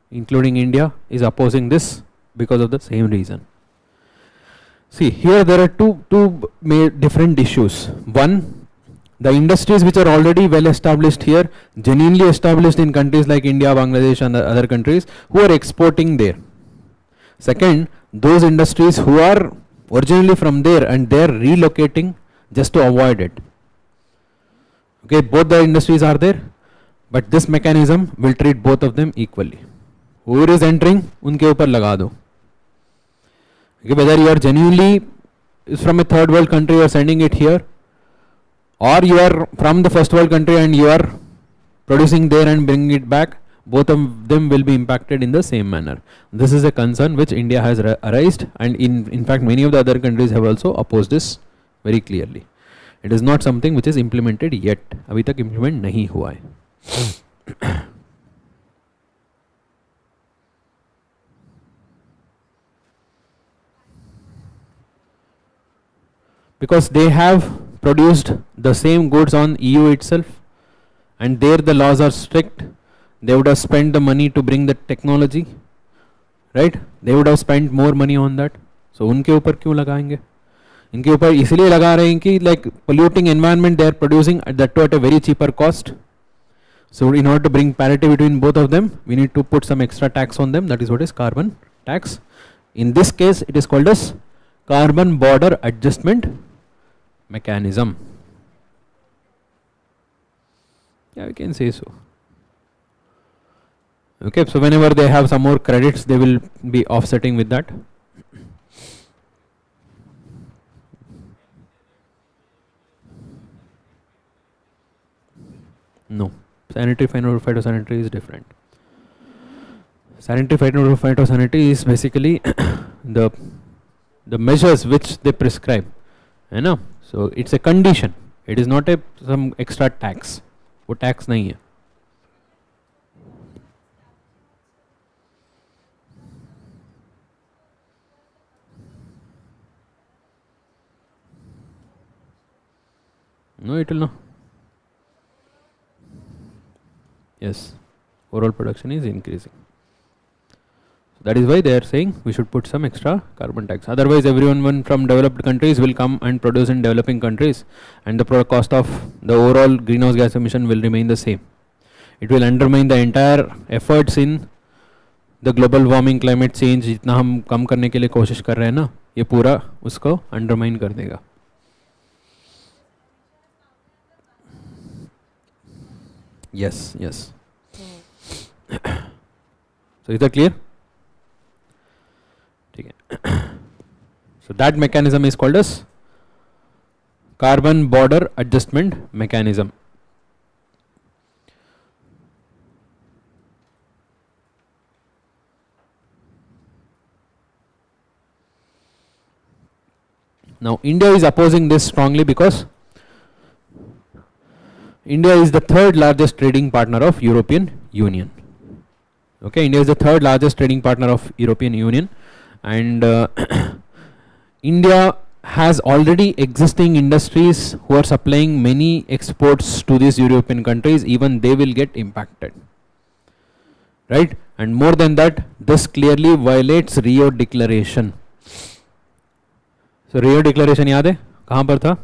Including India is opposing this because of the same reason. See, here there are two different issues. One, the industries which are already well established here, genuinely established in countries like India, Bangladesh and other countries, who are exporting there. Second, those industries who are originally from there and they are relocating just to avoid it. Okay, both the industries are there, but this mechanism will treat both of them equally. Whoever is entering, उनके ऊपर लगा दो. Okay, whether you are genuinely is from a third world country, you are sending it here, or you are from the first world country and you are producing there and bringing it back, both of them will be impacted in the same manner. This is a concern which India has raised, and in fact many of the other countries have also opposed this very clearly. It is not something which is implemented yet. अभी तक implement नहीं हुआ है. Because they have produced the same goods on EU itself, and there the laws are strict. They would have spent the money to bring the technology, right? They would have spent more money on that. So उनके ऊपर क्यों लगाएंगे? इनके ऊपर इसलिए लगा रहे हैं कि like polluting environment they are producing that too at a very cheaper cost. So in order to bring parity between both of them, we need to put some extra tax on them. That is what is carbon tax. In this case, it is called as carbon border adjustment mechanism. Yeah, we can say so. Okay, so whenever they have some more credits, they will be offsetting with that. No, sanitary phytosanitary is different. Sanitary phytosanitary is basically the measures which they prescribe, है ना? So it's a condition. It is not a some extra tax. वो tax नहीं है. No, it will not. Yes, overall production is increasing. So that is why they are saying we should put some extra carbon tax. Otherwise, everyone from developed countries will come and produce in developing countries, and the cost of the overall greenhouse gas emission will remain the same. It will undermine the entire efforts in the global warming, climate change. जितना हम कम करने के लिए कोशिश कर रहे हैं ना, ये पूरा उसको undermine कर देगा. Yes, yes. So is that clear? Okay. So that mechanism is called as carbon border adjustment mechanism. Now India is opposing this strongly because India is the third largest trading partner of European Union. Okay, India is the third largest trading partner of European Union, and India has already existing industries who are supplying many exports to these European countries. Even they will get impacted, right? And more than that, this clearly violates Rio Declaration. So Rio Declaration याद है कहाँ पर था?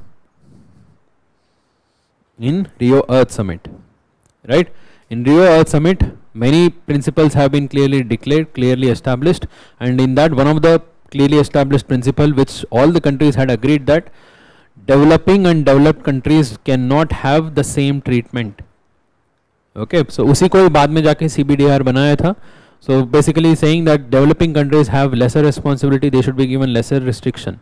In Rio Earth Summit, right? In Rio Earth Summit, many principles have been clearly declared, clearly established, and in that one of the clearly established principle which all the countries had agreed that developing and developed countries cannot have the same treatment. Okay, so उसी को बाद में जाके CBDR बनाया था. So basically saying that developing countries have lesser responsibility, they should be given lesser restriction.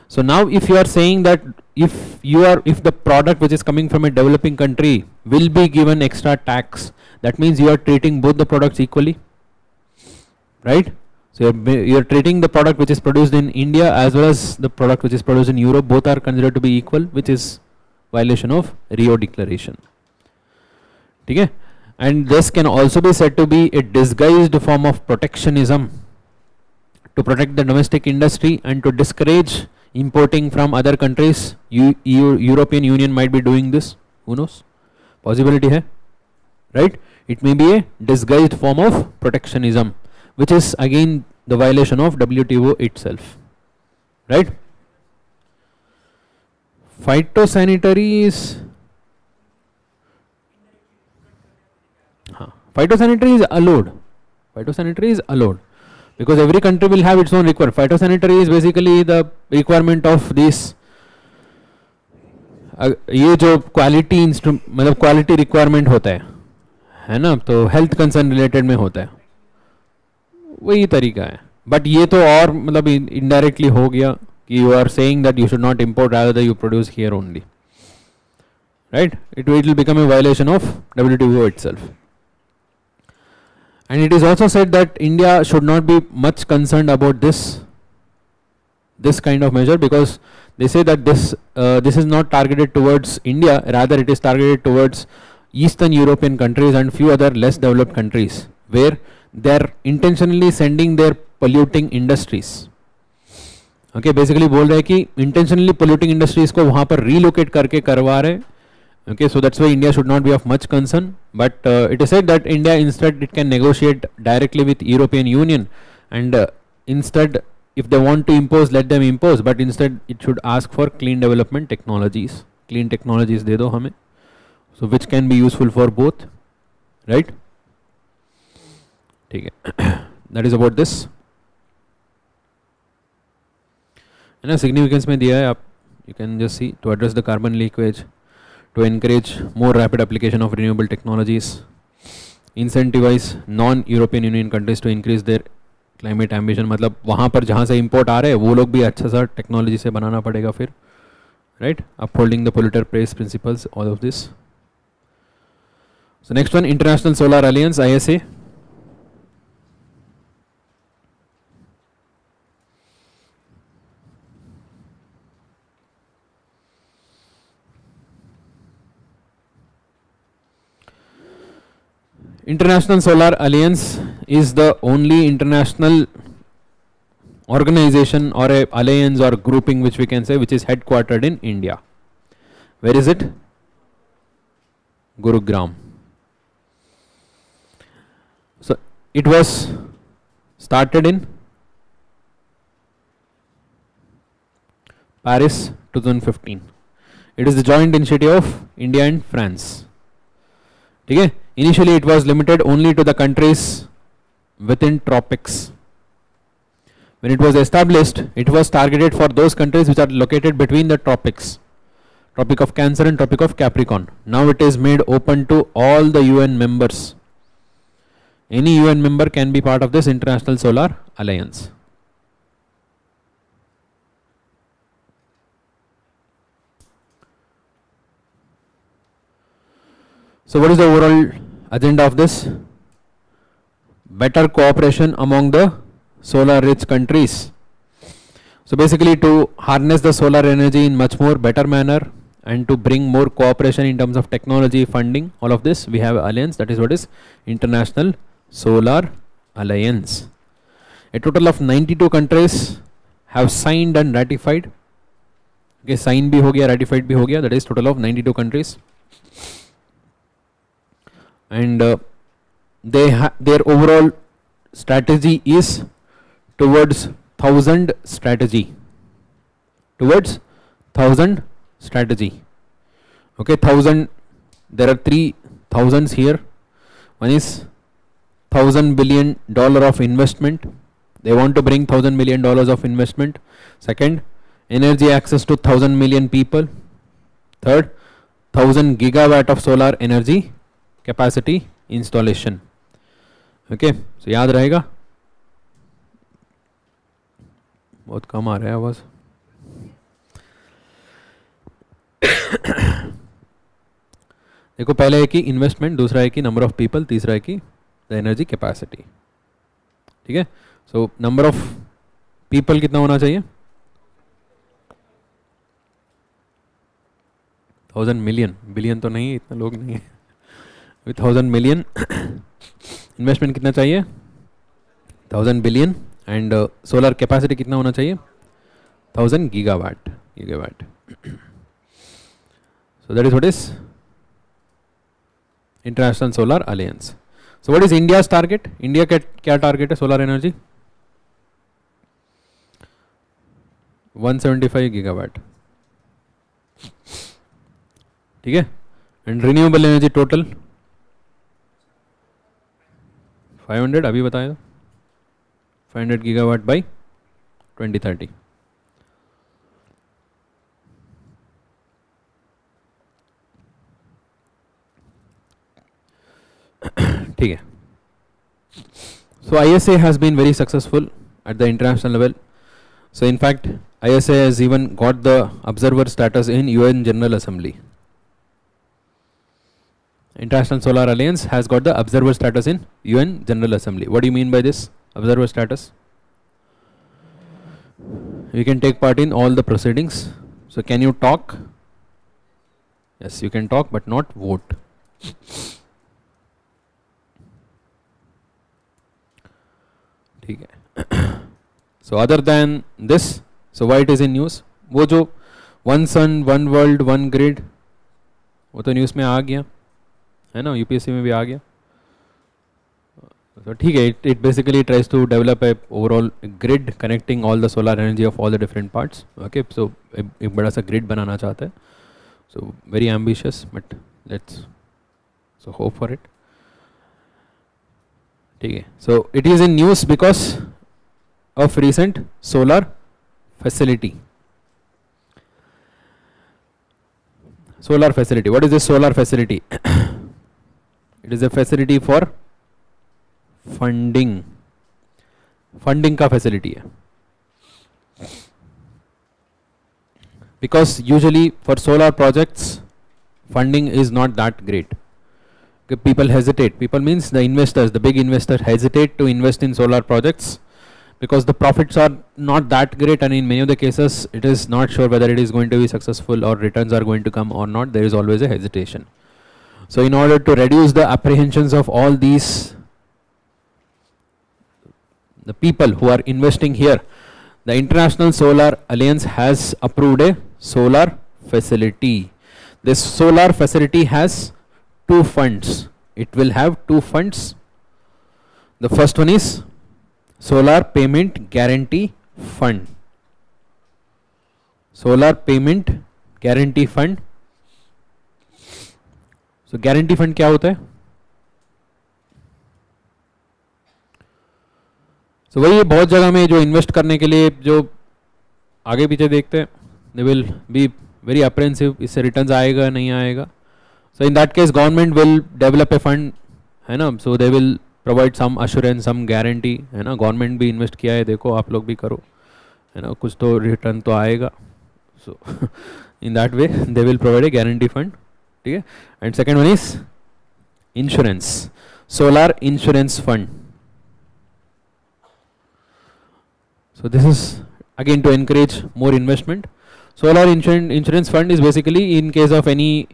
So now if you are saying that if the product which is coming from a developing country will be given extra tax, that means you are treating both the products equally, right? So you are treating the product which is produced in India as well as the product which is produced in Europe, both are considered to be equal, which is violation of Rio Declaration. Okay? And this can also be said to be a disguised form of protectionism to protect the domestic industry and to discourage importing from other countries. European Union might be doing this, who knows? Possibility hai, right? It may be a disguised form of protectionism, which is again the violation of WTO itself, right? Phytosanitary is phytosanitary is allowed. Phytosanitary is allowed. Because every country will have its own requirement. Phytosanitary is basically the requirement of this. ये जो quality मतलब quality requirement होता है ना, तो health concern related में होता है, वही तरीका है. बट ये तो और मतलब इनडायरेक्टली हो गया कि you are saying that you should not import rather you produce here only, right? It will become a violation of WTO itself. And it is also said that India should not be much concerned about this this kind of measure, because they say that this is not targeted towards India, rather it is targeted towards Eastern European countries and few other less developed countries, where they are intentionally sending their polluting industries. Okay, basically बोल रहे हैं कि intentionally polluting industries को वहाँ पर relocate करके करवा रहे हैं. Okay, so that's why India should not be of much concern, but it is said that India instead it can negotiate directly with European Union, and instead if they want to impose, let them impose, but instead it should ask for clean development technologies. Clean technologies दे दो हमें, so which can be useful for both, right? ठीक है. That is about this. है ना, significance में दिया है आप, you can just see, to address the carbon leakage, to encourage more rapid application of renewable technologies, incentivize non-European Union countries to increase their climate ambition. मतलब वहाँ पर जहाँ से import आ रहे हैं वो लोग भी अच्छा सा technology से बनाना पड़ेगा फिर, right? Upholding the polluter pays principles, all of this. So next one, International Solar Alliance, ISA. International Solar Alliance is the only international organization or a alliance or grouping which we can say which is headquartered in India. Where is it? Gurugram. So it was started in Paris 2015. It is the joint initiative of India and France. Okay? Initially it was limited only to the countries within tropics. When it was established, it was targeted for those countries which are located between the tropics, Tropic of Cancer and Tropic of Capricorn. Now it is made open to all the UN members. Any UN member can be part of this International Solar Alliance. So what is the overall agenda of this? Better cooperation among the solar rich countries. So basically to harness the solar energy in much more better manner and to bring more cooperation in terms of technology, funding, all of this, we have an alliance. That is what is International Solar Alliance. A total of 92 countries have signed and ratified. Okay, sign bhi ho gaya, ratified bhi ho gaya. That is total of 92 countries. And their overall strategy is towards 1000 strategy. Towards 1000 strategy. Okay, 1000. There are 3 thousands here. One is $1,000 billion of investment. They want to bring $1,000 million of investment. Second, energy access to 1,000 million people. Third, 1,000 gigawatt of solar energy capacity installation. Okay, so याद रहेगा. बहुत कम आ रहा है आवाज. देखो, पहले है कि इन्वेस्टमेंट, दूसरा है कि नंबर ऑफ पीपल, तीसरा है कि द एनर्जी कैपेसिटी. ठीक है, सो नंबर ऑफ पीपल कितना होना चाहिए? 1000 मिलियन. बिलियन तो नहीं है, इतना लोग नहीं है. 1000 मिलियन. इन्वेस्टमेंट कितना चाहिए? 1000 बिलियन. एंड सोलर कैपेसिटी कितना होना चाहिए? 1000 gigawatt. So that is what is International Solar Alliance. So what is India's target? India का क्या target है solar energy? 175 gigawatt. ठीक है. And renewable energy total 500. अभी बताया 500 gigawatt by 2030. ठीक है. So ISA has been very successful at the international level. So in fact, ISA has even got the observer status in UN General Assembly. International Solar Alliance has got the observer status in UN General Assembly. What do you mean by this observer status? We can take part in all the proceedings. So can you talk? Yes, you can talk but not vote. ठीक है. So other than this, so why it is in news? वो जो one sun, one world, one grid, वो तो news में आ गया है ना, यूपीएससी में भी आ गया. So ठीक है, it basically tries to develop a overall grid connecting all the solar energy of all the different parts. Okay, so एक बड़ा सा grid बनाना चाहते हैं. So very ambitious, but let's so hope for it. ठीक है. So it is in news because of recent solar facility. Solar facility. What is this solar facility? It is a facility for funding. Funding का facility है. Because usually for solar projects, funding is not that great. People hesitate. People means the investors, the big investors hesitate to invest in solar projects because the profits are not that great, and in many of the cases it is not sure whether it is going to be successful or returns are going to come or not. There is always a hesitation. So in order to reduce the apprehensions of all these, the people who are investing here, the International Solar Alliance has approved a solar facility. This solar facility has two funds. It will have two funds. The first one is Solar Payment Guarantee Fund. Solar Payment Guarantee Fund. So guarantee fund क्या होता है? So वही बहुत जगह में जो invest करने के लिए जो आगे पीछे देखते हैं, they will be very apprehensive, इससे रिटर्न्स आएगा नहीं आएगा. So in that case government will develop a fund, है ना, so they will provide some assurance, some guarantee, है ना, गवर्नमेंट भी इन्वेस्ट किया है, देखो आप लोग भी करो, है ना, कुछ तो रिटर्न तो आएगा. So in that way they will provide a guarantee fund. ठीक है. And second one is insurance, solar insurance fund. So this is again to encourage more investment. Solar insurance fund is basically in case of any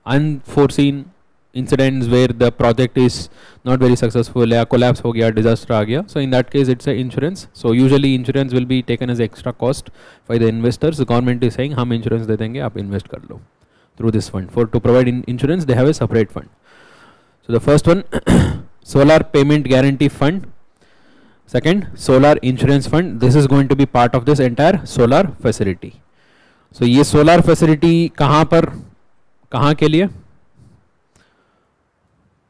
unforeseen incidents where the project is not very successful, या collapse हो गया, disaster आ गया. So in that case it's a insurance. So usually insurance will be taken as extra cost by the investors. The government is saying हम insurance दे देंगे, आप invest कर लो through this fund. For to provide insurance they have a separate fund. So the first one Solar Payment Guarantee Fund. Second, Solar Insurance Fund. This is going to be part of this entire solar facility. So ये solar facility कहाँ पर, कहाँ के लिए?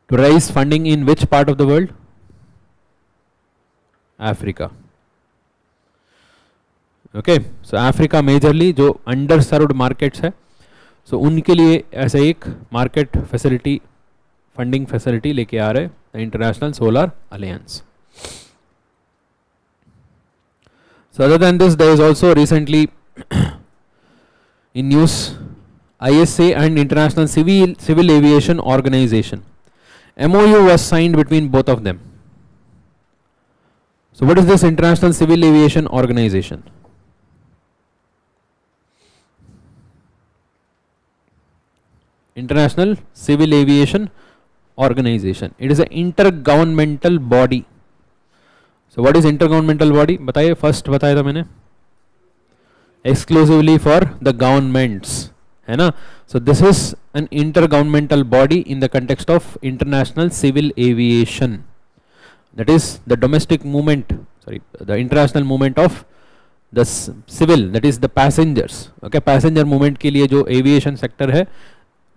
To raise funding in which part of the world? Africa. Okay, so Africa majorly जो underserved markets है, so उनके लिए ऐसा एक market facility, funding facility लेके आ रहे the International Solar Alliance. So other than this, there is also recently in news ISA and International Civil Aviation Organization. MOU was signed between both of them. So what is this International Civil Aviation Organization? International Civil Aviation Organization. It is an intergovernmental body. So what is intergovernmental body? बताइए, first बताया था मैंने. Exclusively for the governments, है ना. So this is an intergovernmental body in the context of international civil aviation. That is the domestic movement, sorry, the international movement of the civil, that is the passengers. Okay, passenger movement के लिए जो aviation sector है,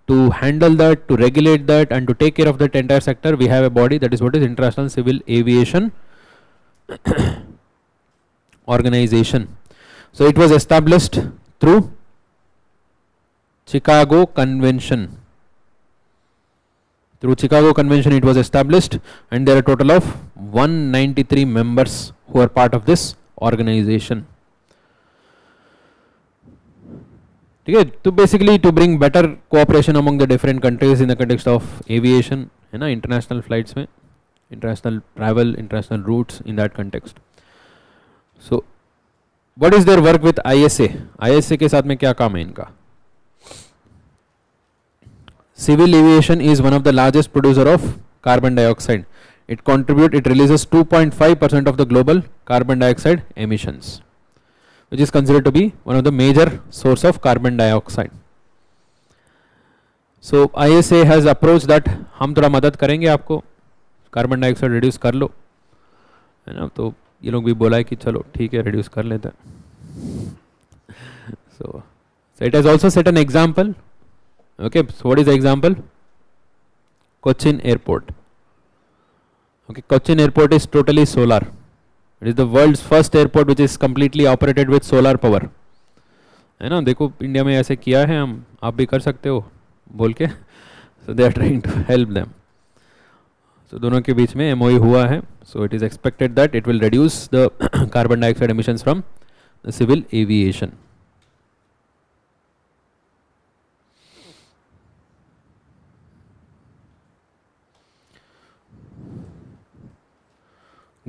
to handle that, to regulate that and to take care of that entire sector, we have a body, that is what is International Civil Aviation Organization. So it was established through Chicago Convention. Through Chicago Convention it was established, and there are a total of 193 members who are part of this organization. Okay, to basically to bring better cooperation among the different countries in the context of aviation, है ना, international flights में, international travel, international routes in that context. So what is their work with ISA? ISA के साथ में क्या काम है इनका? Civil aviation is one of the largest producer of carbon dioxide. It releases 2.5% of the global carbon dioxide emissions, which is considered to be one of the major source of carbon dioxide. So ISA has approached that हम थोड़ा मदद करेंगे आपको carbon dioxide reduce कर लो, है ना. तो ये लोग भी बोला है कि चलो ठीक है रिड्यूस कर लेते हैं. So it has also set an example. Okay, so what is the example? Cochin Airport. Okay, Cochin Airport is totally solar. It is the world's first airport which is completely operated with solar power. है ना, देखो India में ऐसे किया है, हम आप भी कर सकते हो बोल के. So they are trying to help them. So दोनों के बीच में MOU हुआ है. So it is expected that it will reduce the carbon dioxide emissions from the civil aviation.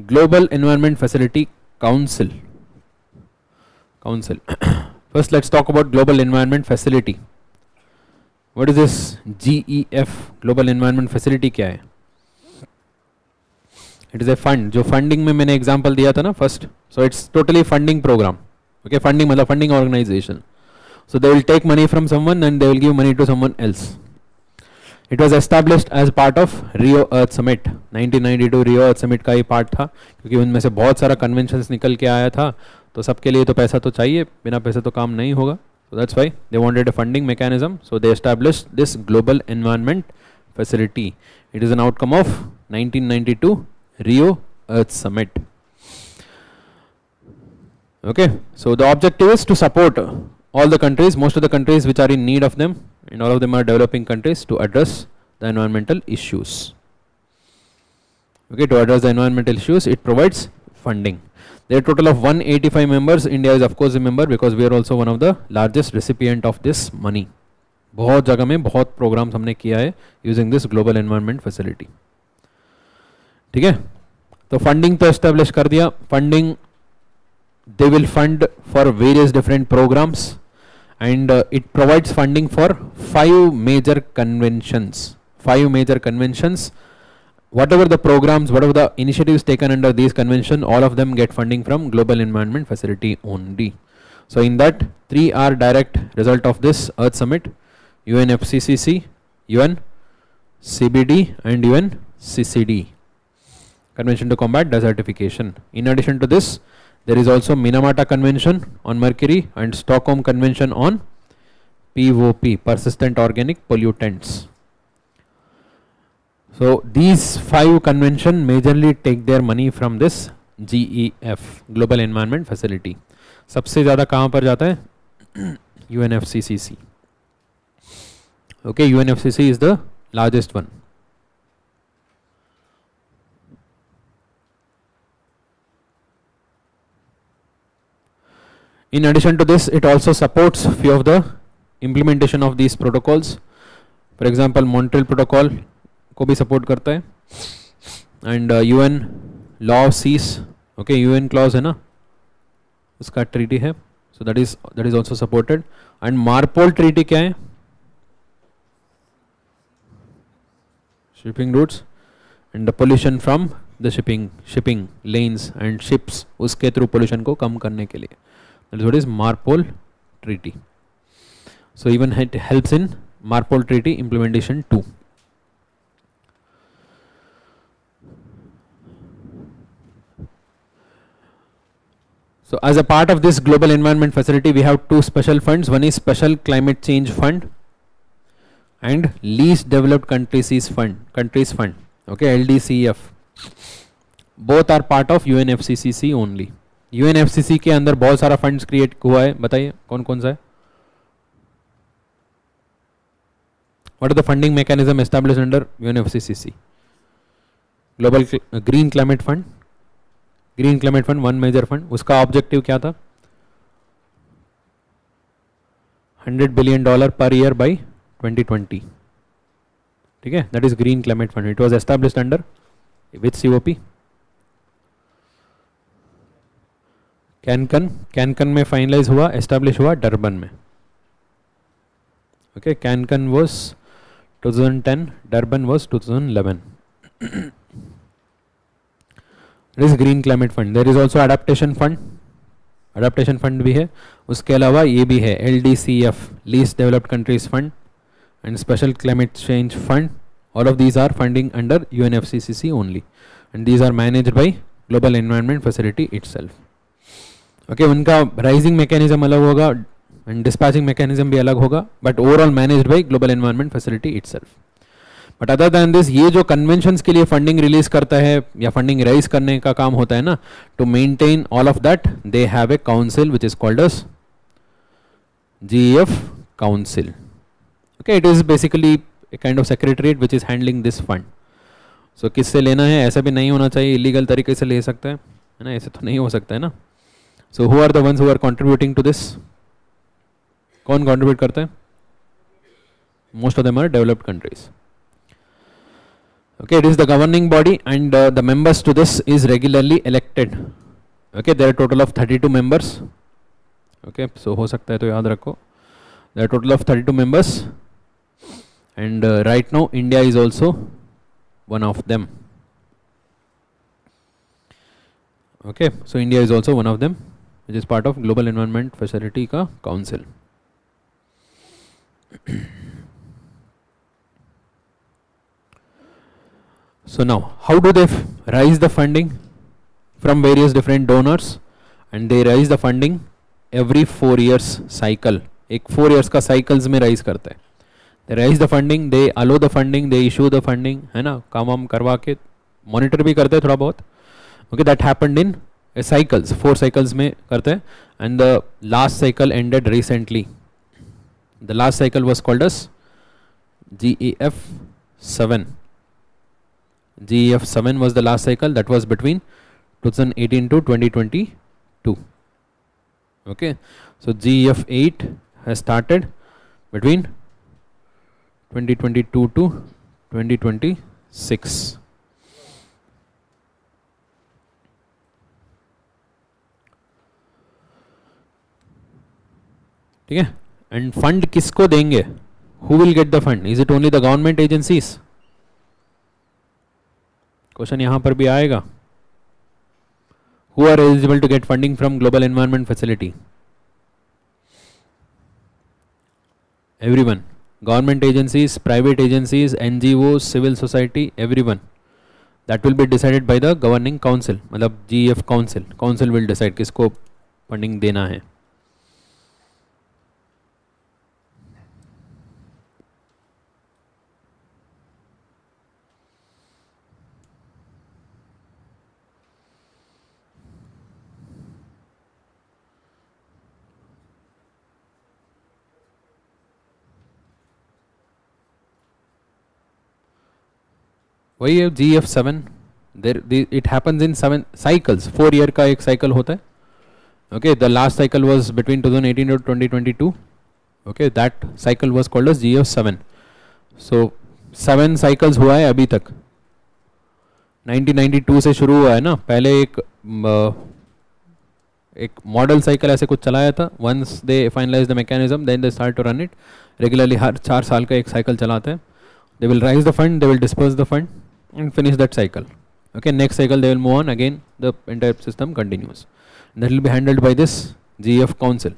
Global Environment Facility Council. First let's talk about Global Environment Facility. What is this GEF? Global Environment Facility क्या है? It is a fund. जो funding में मैंने example दिया था ना first. So it's totally funding program. Okay, funding मतलब funding organization. So they will take money from someone and they will give money to someone else. It was established as part of Rio Earth Summit. 1992 Rio Earth Summit का ही part था, क्योंकि उनमें से बहुत सारा conventions निकल के आया था. तो सबके लिए तो पैसा तो चाहिए, बिना पैसे तो काम नहीं होगा. So that's why they wanted a funding mechanism. So they established this Global Environment Facility. It is an outcome of 1992 Rio Earth Summit. Okay, so the objective is to support all the countries, most of the countries which are in need of them, and all of them are developing countries, to address the environmental issues. Okay, to address the environmental issues, it provides funding. There are a total of 185 members. India is of course a member because we are also one of the largest recipient of this money. बहुत जगह में बहुत programs हमने किया है using this Global Environment Facility. ठीक है, तो funding तो establish कर दिया. Funding they will fund for various different programs, and it provides funding for 5 major conventions. 5 major conventions. Whatever the programs, whatever the initiatives taken under these convention, all of them get funding from Global Environment Facility only. So in that, 3 are direct result of this Earth Summit: UNFCCC, UN CBD, and UNCCD, Convention to Combat Desertification. In addition to this, there is also Minamata Convention on Mercury and Stockholm Convention on POP, Persistent Organic Pollutants. So these 5 convention majorly take their money from this GEF, Global Environment Facility. सबसे ज़्यादा कहाँ पर जाता है? UNFCCC. Okay, UNFCCC is the largest one. In addition to this, it also supports few of the implementation of these protocols. For example, Montreal Protocol को भी support करता है, and UN Law of Seas. Okay, UN clause है ना, उसका treaty है. So that is also supported. And Marpol Treaty क्या है? Shipping routes and the pollution from the shipping lanes and ships, उसके through pollution को कम करने के लिए. That is what is Marpol Treaty. So even it helps in Marpol Treaty implementation too. So as a part of this Global Environment Facility, we have 2 special funds. One is Special Climate Change Fund and Least Developed Countries Fund. Okay, LDCF. Both are part of UNFCCC only. UNFCCC के अंदर बहुत सारा funds create हुआ है, बताइए कौन कौन सा है? What are the funding mechanism established under UNFCCC? Global Green Climate Fund. Green Climate Fund, one major fund. उसका ऑब्जेक्टिव क्या था? $100 billion per year by 2020. ठीक है, that is Green Climate Fund. It was established under which COP? कैनकन में finalise हुआ, establish हुआ Durban में. Okay, Cancun was 2010, Durban was 2011. This green climate fund. There is also adaptation fund, adaptation fund भी है. उसके अलावा ये भी है LDCF, least developed countries fund, and special climate change fund. All of these are funding under UNFCCC only, and these are managed by Global Environment Facility itself. Okay, उनका rising mechanism अलग होगा एंड डिस्पैचिंग मैकेनिज्म भी अलग होगा, but overall managed by global environment facility itself. But other than this, ये जो conventions के लिए फंडिंग रिलीज करता है या फंडिंग राइज करने का काम होता है ना, to maintain all of that they have a council which is called as GEF council. Okay, it is basically a kind of secretariat which is handling this fund. So किससे लेना है, ऐसा भी नहीं होना चाहिए, इलीगल तरीके से ले सकता है ना, ऐसे तो नहीं हो सकता है ना. So who are the ones who are contributing to this? कौन contribute करता है? Most of them are developed countries. Okay, it is the governing body and the members to this is regularly elected. Okay, there are total of 32 members. Okay, so हो सकता है तो याद रखो, there are total of 32 members. And right now India is also one of them. Okay, so India is also one of them, which is part of Global Environment Facility ka council. So now how do they raise the funding? From various different donors, and they raise the funding every 4 years cycle. एक 4 years का cycles में raise करते हैं. They raise the funding, they allow the funding, they issue the funding, है ना, काम वाम करवा के मॉनिटर भी करते हैं थोड़ा बहुत. Okay, that happened in cycles, 4 cycles में करते हैं. And the last cycle ended recently. The last cycle was called as GEF7. GEF7 was the last cycle, that was between 2018 to 2022. Okay, so GEF8 has started between 2022 to 2026. ठीक है, and fund किसको देंगे? Who will get the fund? Is it only the government agencies? Question यहां पर भी आएगा. Who are eligible to get funding from global environment facility? Everyone. Government agencies, private agencies, NGOs, civil society, everyone. That will be decided by the governing council. मतलब GEF council. Council will decide किसको funding देना है. वही है GEF7. It happens in 7 cycles. 4 year का एक cycle होता है. Okay, the last cycle was between 2018 to 2022. Okay, that cycle was called as GEF7. So 7 cycles हुआ है अभी तक. 1992 से शुरू हुआ है ना. पहले एक मॉडल साइकिल ऐसे कुछ चलाया था. Once they finalize the mechanism, then they start to run it regularly. हर 4 साल का एक cycle चलाते हैं. They will raise the fund, they will disperse the fund and finish that cycle. Okay, next cycle they will move on again. The entire system continues. That will be handled by this GEF council.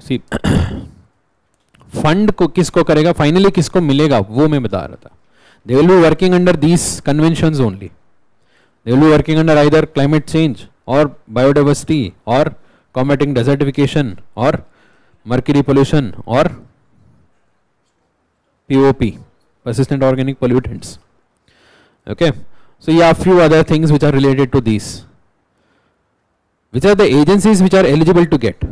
See, fund को किसको करेगा, finally किसको मिलेगा, वो मैं बता रहा था. They will be working under these conventions only. They will be working under either climate change or biodiversity or combating desertification or mercury pollution or POP, persistent organic pollutants. Okay, so you have few other things which are related to these. Which are the agencies which are eligible to get?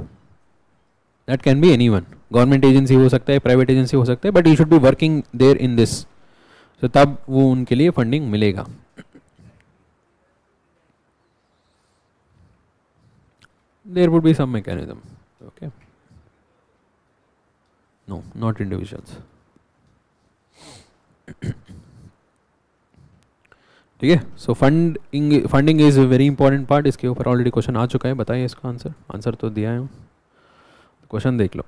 That can be anyone. Government agency हो सकता है, private agency हो सकता है, but you should be working there in this. So तब वो उनके लिए funding मिलेगा. There would be some mechanism. Okay. No, not individuals. ठीक है. So funding is a very important part. इसके ऊपर ऑलरेडी क्वेश्चन आ चुका है. बताइए इसका आंसर तो दिया है, क्वेश्चन देख लो.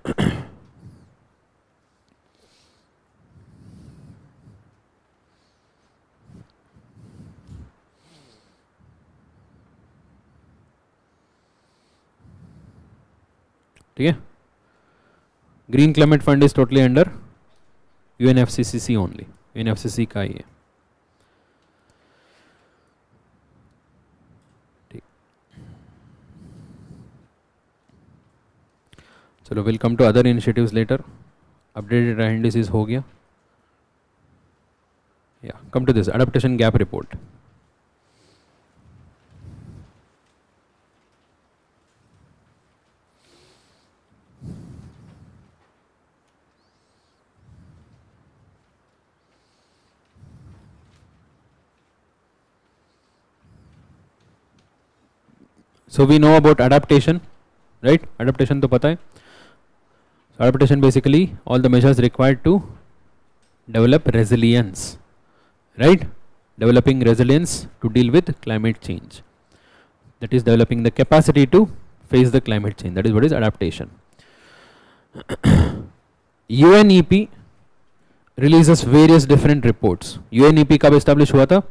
ठीक है. Green climate fund is totally under UNFCCC only. UNFCCC का ही है. चलो, will come to other initiatives later. Updated indices हो गया. या come to this adaptation gap report. So we know about adaptation, right? Adaptation तो पता है. So adaptation basically all the measures required to develop resilience, right? Developing resilience to deal with climate change. That is developing the capacity to face the climate change. That is what is adaptation. UNEP releases various different reports. UNEP कब establish हुआ था?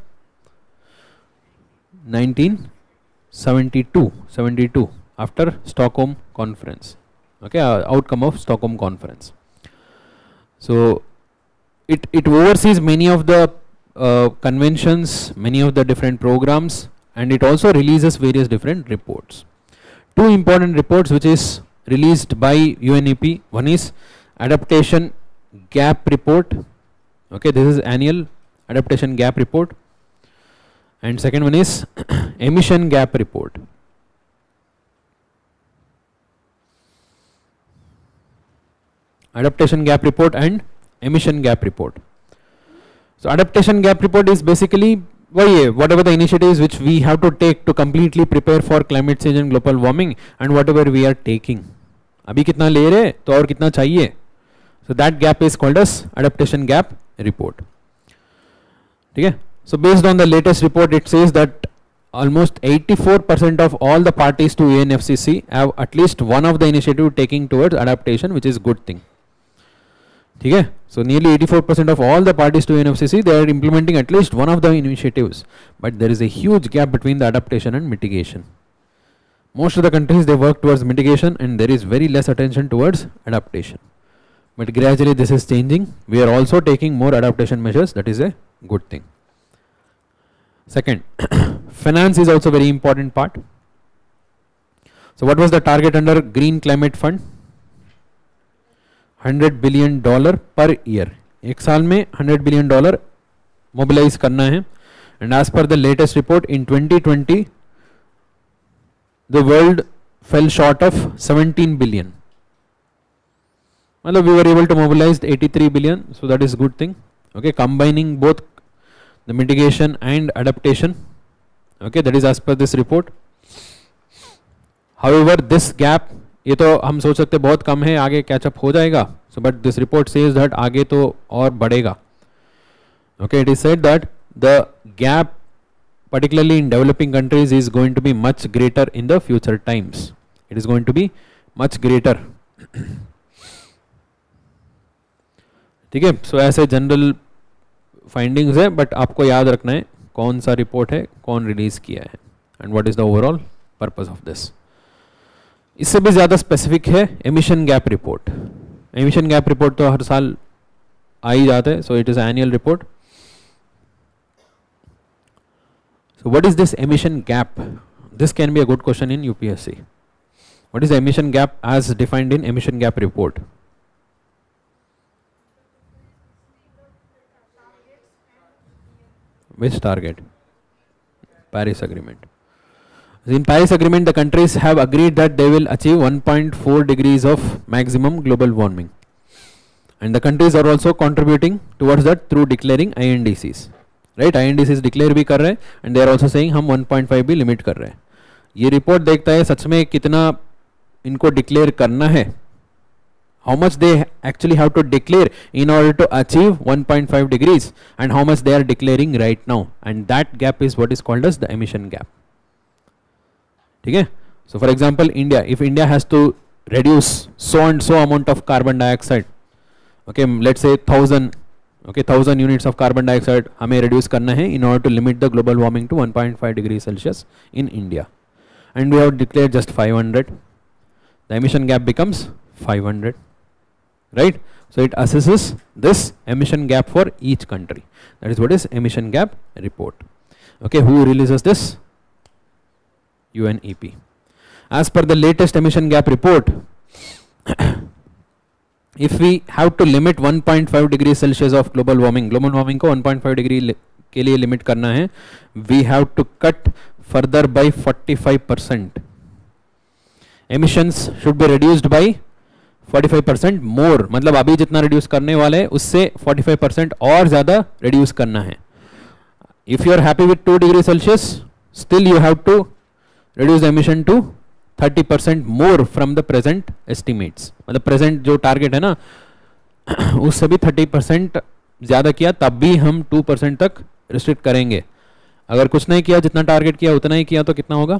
1972 after Stockholm conference. Okay, outcome of Stockholm conference. So it oversees many of the conventions, many of the different programs, and it also releases various different reports. Two important reports which is released by UNEP. One is adaptation gap report. Okay, this is annual adaptation gap report. And second one is emission gap report. Adaptation gap report and emission gap report. So adaptation gap report is basically whatever the initiatives which we have to take to completely prepare for climate change and global warming, and whatever we are taking. अभी कितना ले रहे तो और कितना चाहिए. So that gap is called as adaptation gap report. ठीक है. So based on the latest report, it says that almost 84% of all the parties to UNFCCC have at least one of the initiative taking towards adaptation, which is good thing. ठीक है. So nearly 84% of all the parties to UNFCCC, they are implementing at least one of the initiatives, but there is a huge gap between the adaptation and mitigation. Most of the countries, they work towards mitigation and there is very less attention towards adaptation. But gradually this is changing. We are also taking more adaptation measures. That is a good thing. Second, finance is also very important part. So what was the target under Green Climate Fund? $100 billion per year. एक साल में $100 billion mobilize करना है. And as per the latest report, in 2020, the world fell short of 17 billion. मतलब we were able to mobilize 83 billion, so that is good thing. Okay, combining both the mitigation and adaptation. Okay, that is as per this report. However, this gap, ये तो हम सोच सकते बहुत कम है, आगे catch up हो जाएगा. So but this report says that आगे तो और बढ़ेगा. Okay, it is said that the gap, particularly in developing countries, is going to be much greater in the future times. It is going to be much greater. ठीक है. So ऐसे general findings है, but आपको याद रखना है कौन सा रिपोर्ट है, कौन रिलीज किया है, and what is the overall purpose of this. इससे भी ज़्यादा स्पेसिफिक है emission gap report. Emission gap report तो हर साल आ ही जाता है. So it is annual report. So what is this emission gap? This can be a good question in UPSC. What is the emission gap as defined in emission gap report? Which target? Paris Agreement. In Paris Agreement, the countries have agreed that they will achieve 1.4 degrees of maximum global warming, and the countries are also contributing towards that through declaring INDCs. Right? INDCs declare भी कर रहे हैं, and they are also saying हम 1.5 भी limit कर रहे हैं. ये रिपोर्ट देखता है सच में कितना इनको डिक्लेयर करना है how much they actually have to declare in order to achieve 1.5 degrees and how much they are declaring right now, and that gap is what is called as the emission gap. Okay, so for example, India, if India has to reduce so and so amount of carbon dioxide, okay, let's say 1000, okay, 1000 units of carbon dioxide हमें reduce करना है in order to limit the global warming to 1.5 degrees Celsius in India, and we have declared just 500, the emission gap becomes 500, right? So it assesses this emission gap for each country. That is what is emission gap report. Okay, who releases this? UNEP. As per the latest emission gap report, if we have to limit 1.5 degrees Celsius of global warming को 1.5 degree के लिए limit करना है, we have to cut further by 45%. Emissions should be reduced by 45% more. मतलब अभी जितना reduce करने वाले हैं उससे 45% और ज़्यादा reduce करना है. If you are happy with 2 degrees Celsius, still you have to reduce the emission to 30% more from the present estimates. मतलब present जो target है ना उससे भी 30% ज़्यादा किया तब भी हम 2% तक restrict करेंगे. अगर कुछ नहीं किया, जितना target किया उतना ही किया, तो कितना होगा?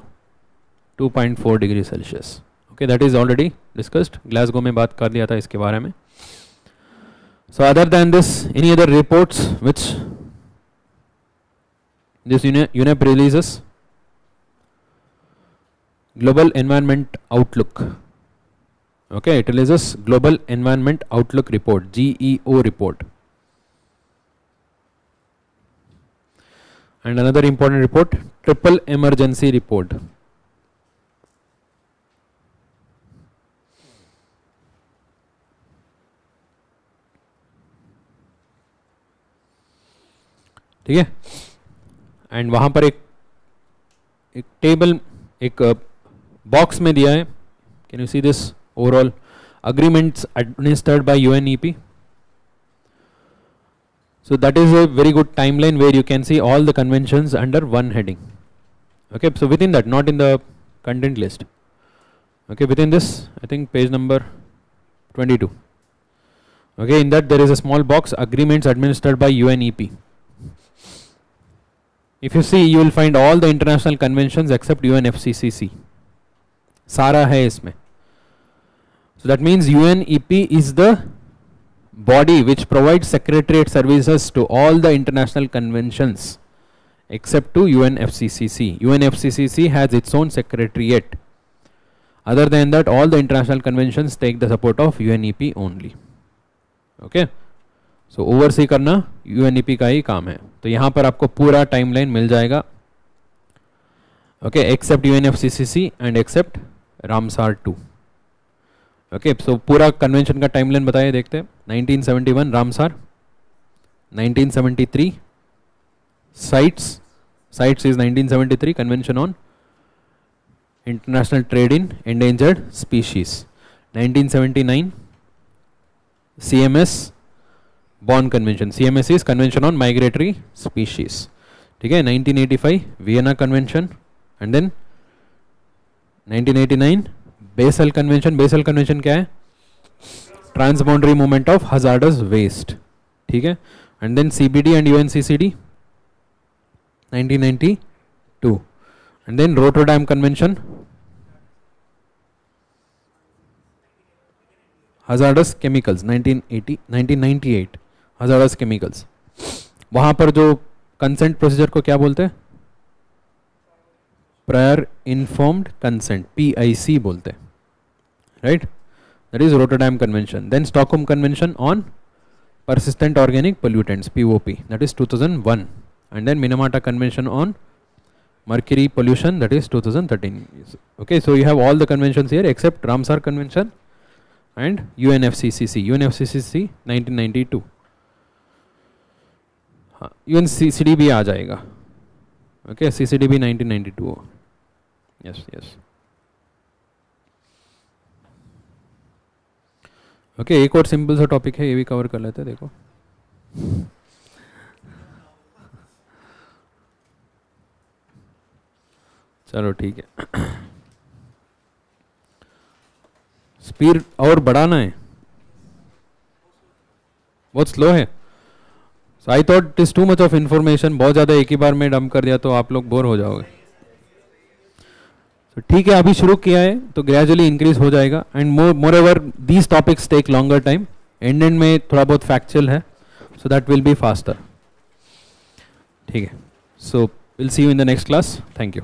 2.4 degree Celsius. Okay, that is already discussed. Glasgow में बात कर लिया था इसके बारे में. सो other than this, any other reports which this UNEP releases? Global environment outlook. Okay, it releases global environment outlook report, GEO report. And another important report, triple emergency report. ठीक है, एंड वहां पर एक टेबल, एक box में दिया है. Can you see this? Overall agreements administered by UNEP. So that is a very good timeline where you can see all the conventions under one heading. Okay, so within that, not in the content list. Okay, within this, I think page number 22. Okay, in that there is a small box, agreements administered by UNEP. If you see, you will find all the international conventions except UNFCCC. सारा है इसमें. So that means UNEP is the body which provides secretariat services to all the international conventions except to UNFCCC. UNFCCC has its own secretariat. Other than that, all the international conventions take the support of UNEP only. Okay, so oversee करना UNEP का ही काम है. तो यहाँ पर आपको पूरा timeline मिल जाएगा. Okay, except UNFCCC and except Ramsar 2. Okay, so पूरा कन्वेंशन का टाइमलाइन बताइए, देखते हैं. 1971 Ramsar, 1973 CITES is 1973 convention on international trade in endangered species. 1979 CMS Bonn convention, CMS is convention on migratory species. ठीक है, 1985 Vienna convention, and then 1989 Basel convention. Basel convention क्या है? Transboundary movement of hazardous waste. ठीक है, and then CBD and UNCCD 1992, and then Rotterdam convention, hazardous chemicals 1998 hazardous chemicals. वहां पर जो consent procedure को क्या बोलते हैं? प्रायर इन्फॉर्म्ड कंसेंट, PIC बोलते हैं, right? That is Rotterdam convention. Then Stockholm convention on persistent organic pollutants, POP, that is 2001, and then Minamata convention on mercury pollution, that is 2013. Okay, so you have all the conventions here except Ramsar convention and UNFCCC 1992. UNCCD भी आ जाएगा. Okay, CCD भी 1992. yes. Okay, एक और simple सा topic है, ये भी cover कर लेते हैं. देखो, चलो ठीक है. स्पीड और बढ़ाना है बहुत स्लो है. So I thought it is too much of information, बहुत ज़्यादा एक ही बार में डंप कर दिया तो आप लोग बोर हो जाओगे. तो ठीक है, अभी शुरू किया है तो ग्रेजुअली इंक्रीज हो जाएगा. And moreover these topics take longer time. End में थोड़ा बहुत फैक्चुअल है, so that will be faster. ठीक है, so will see you in the next class. Thank you.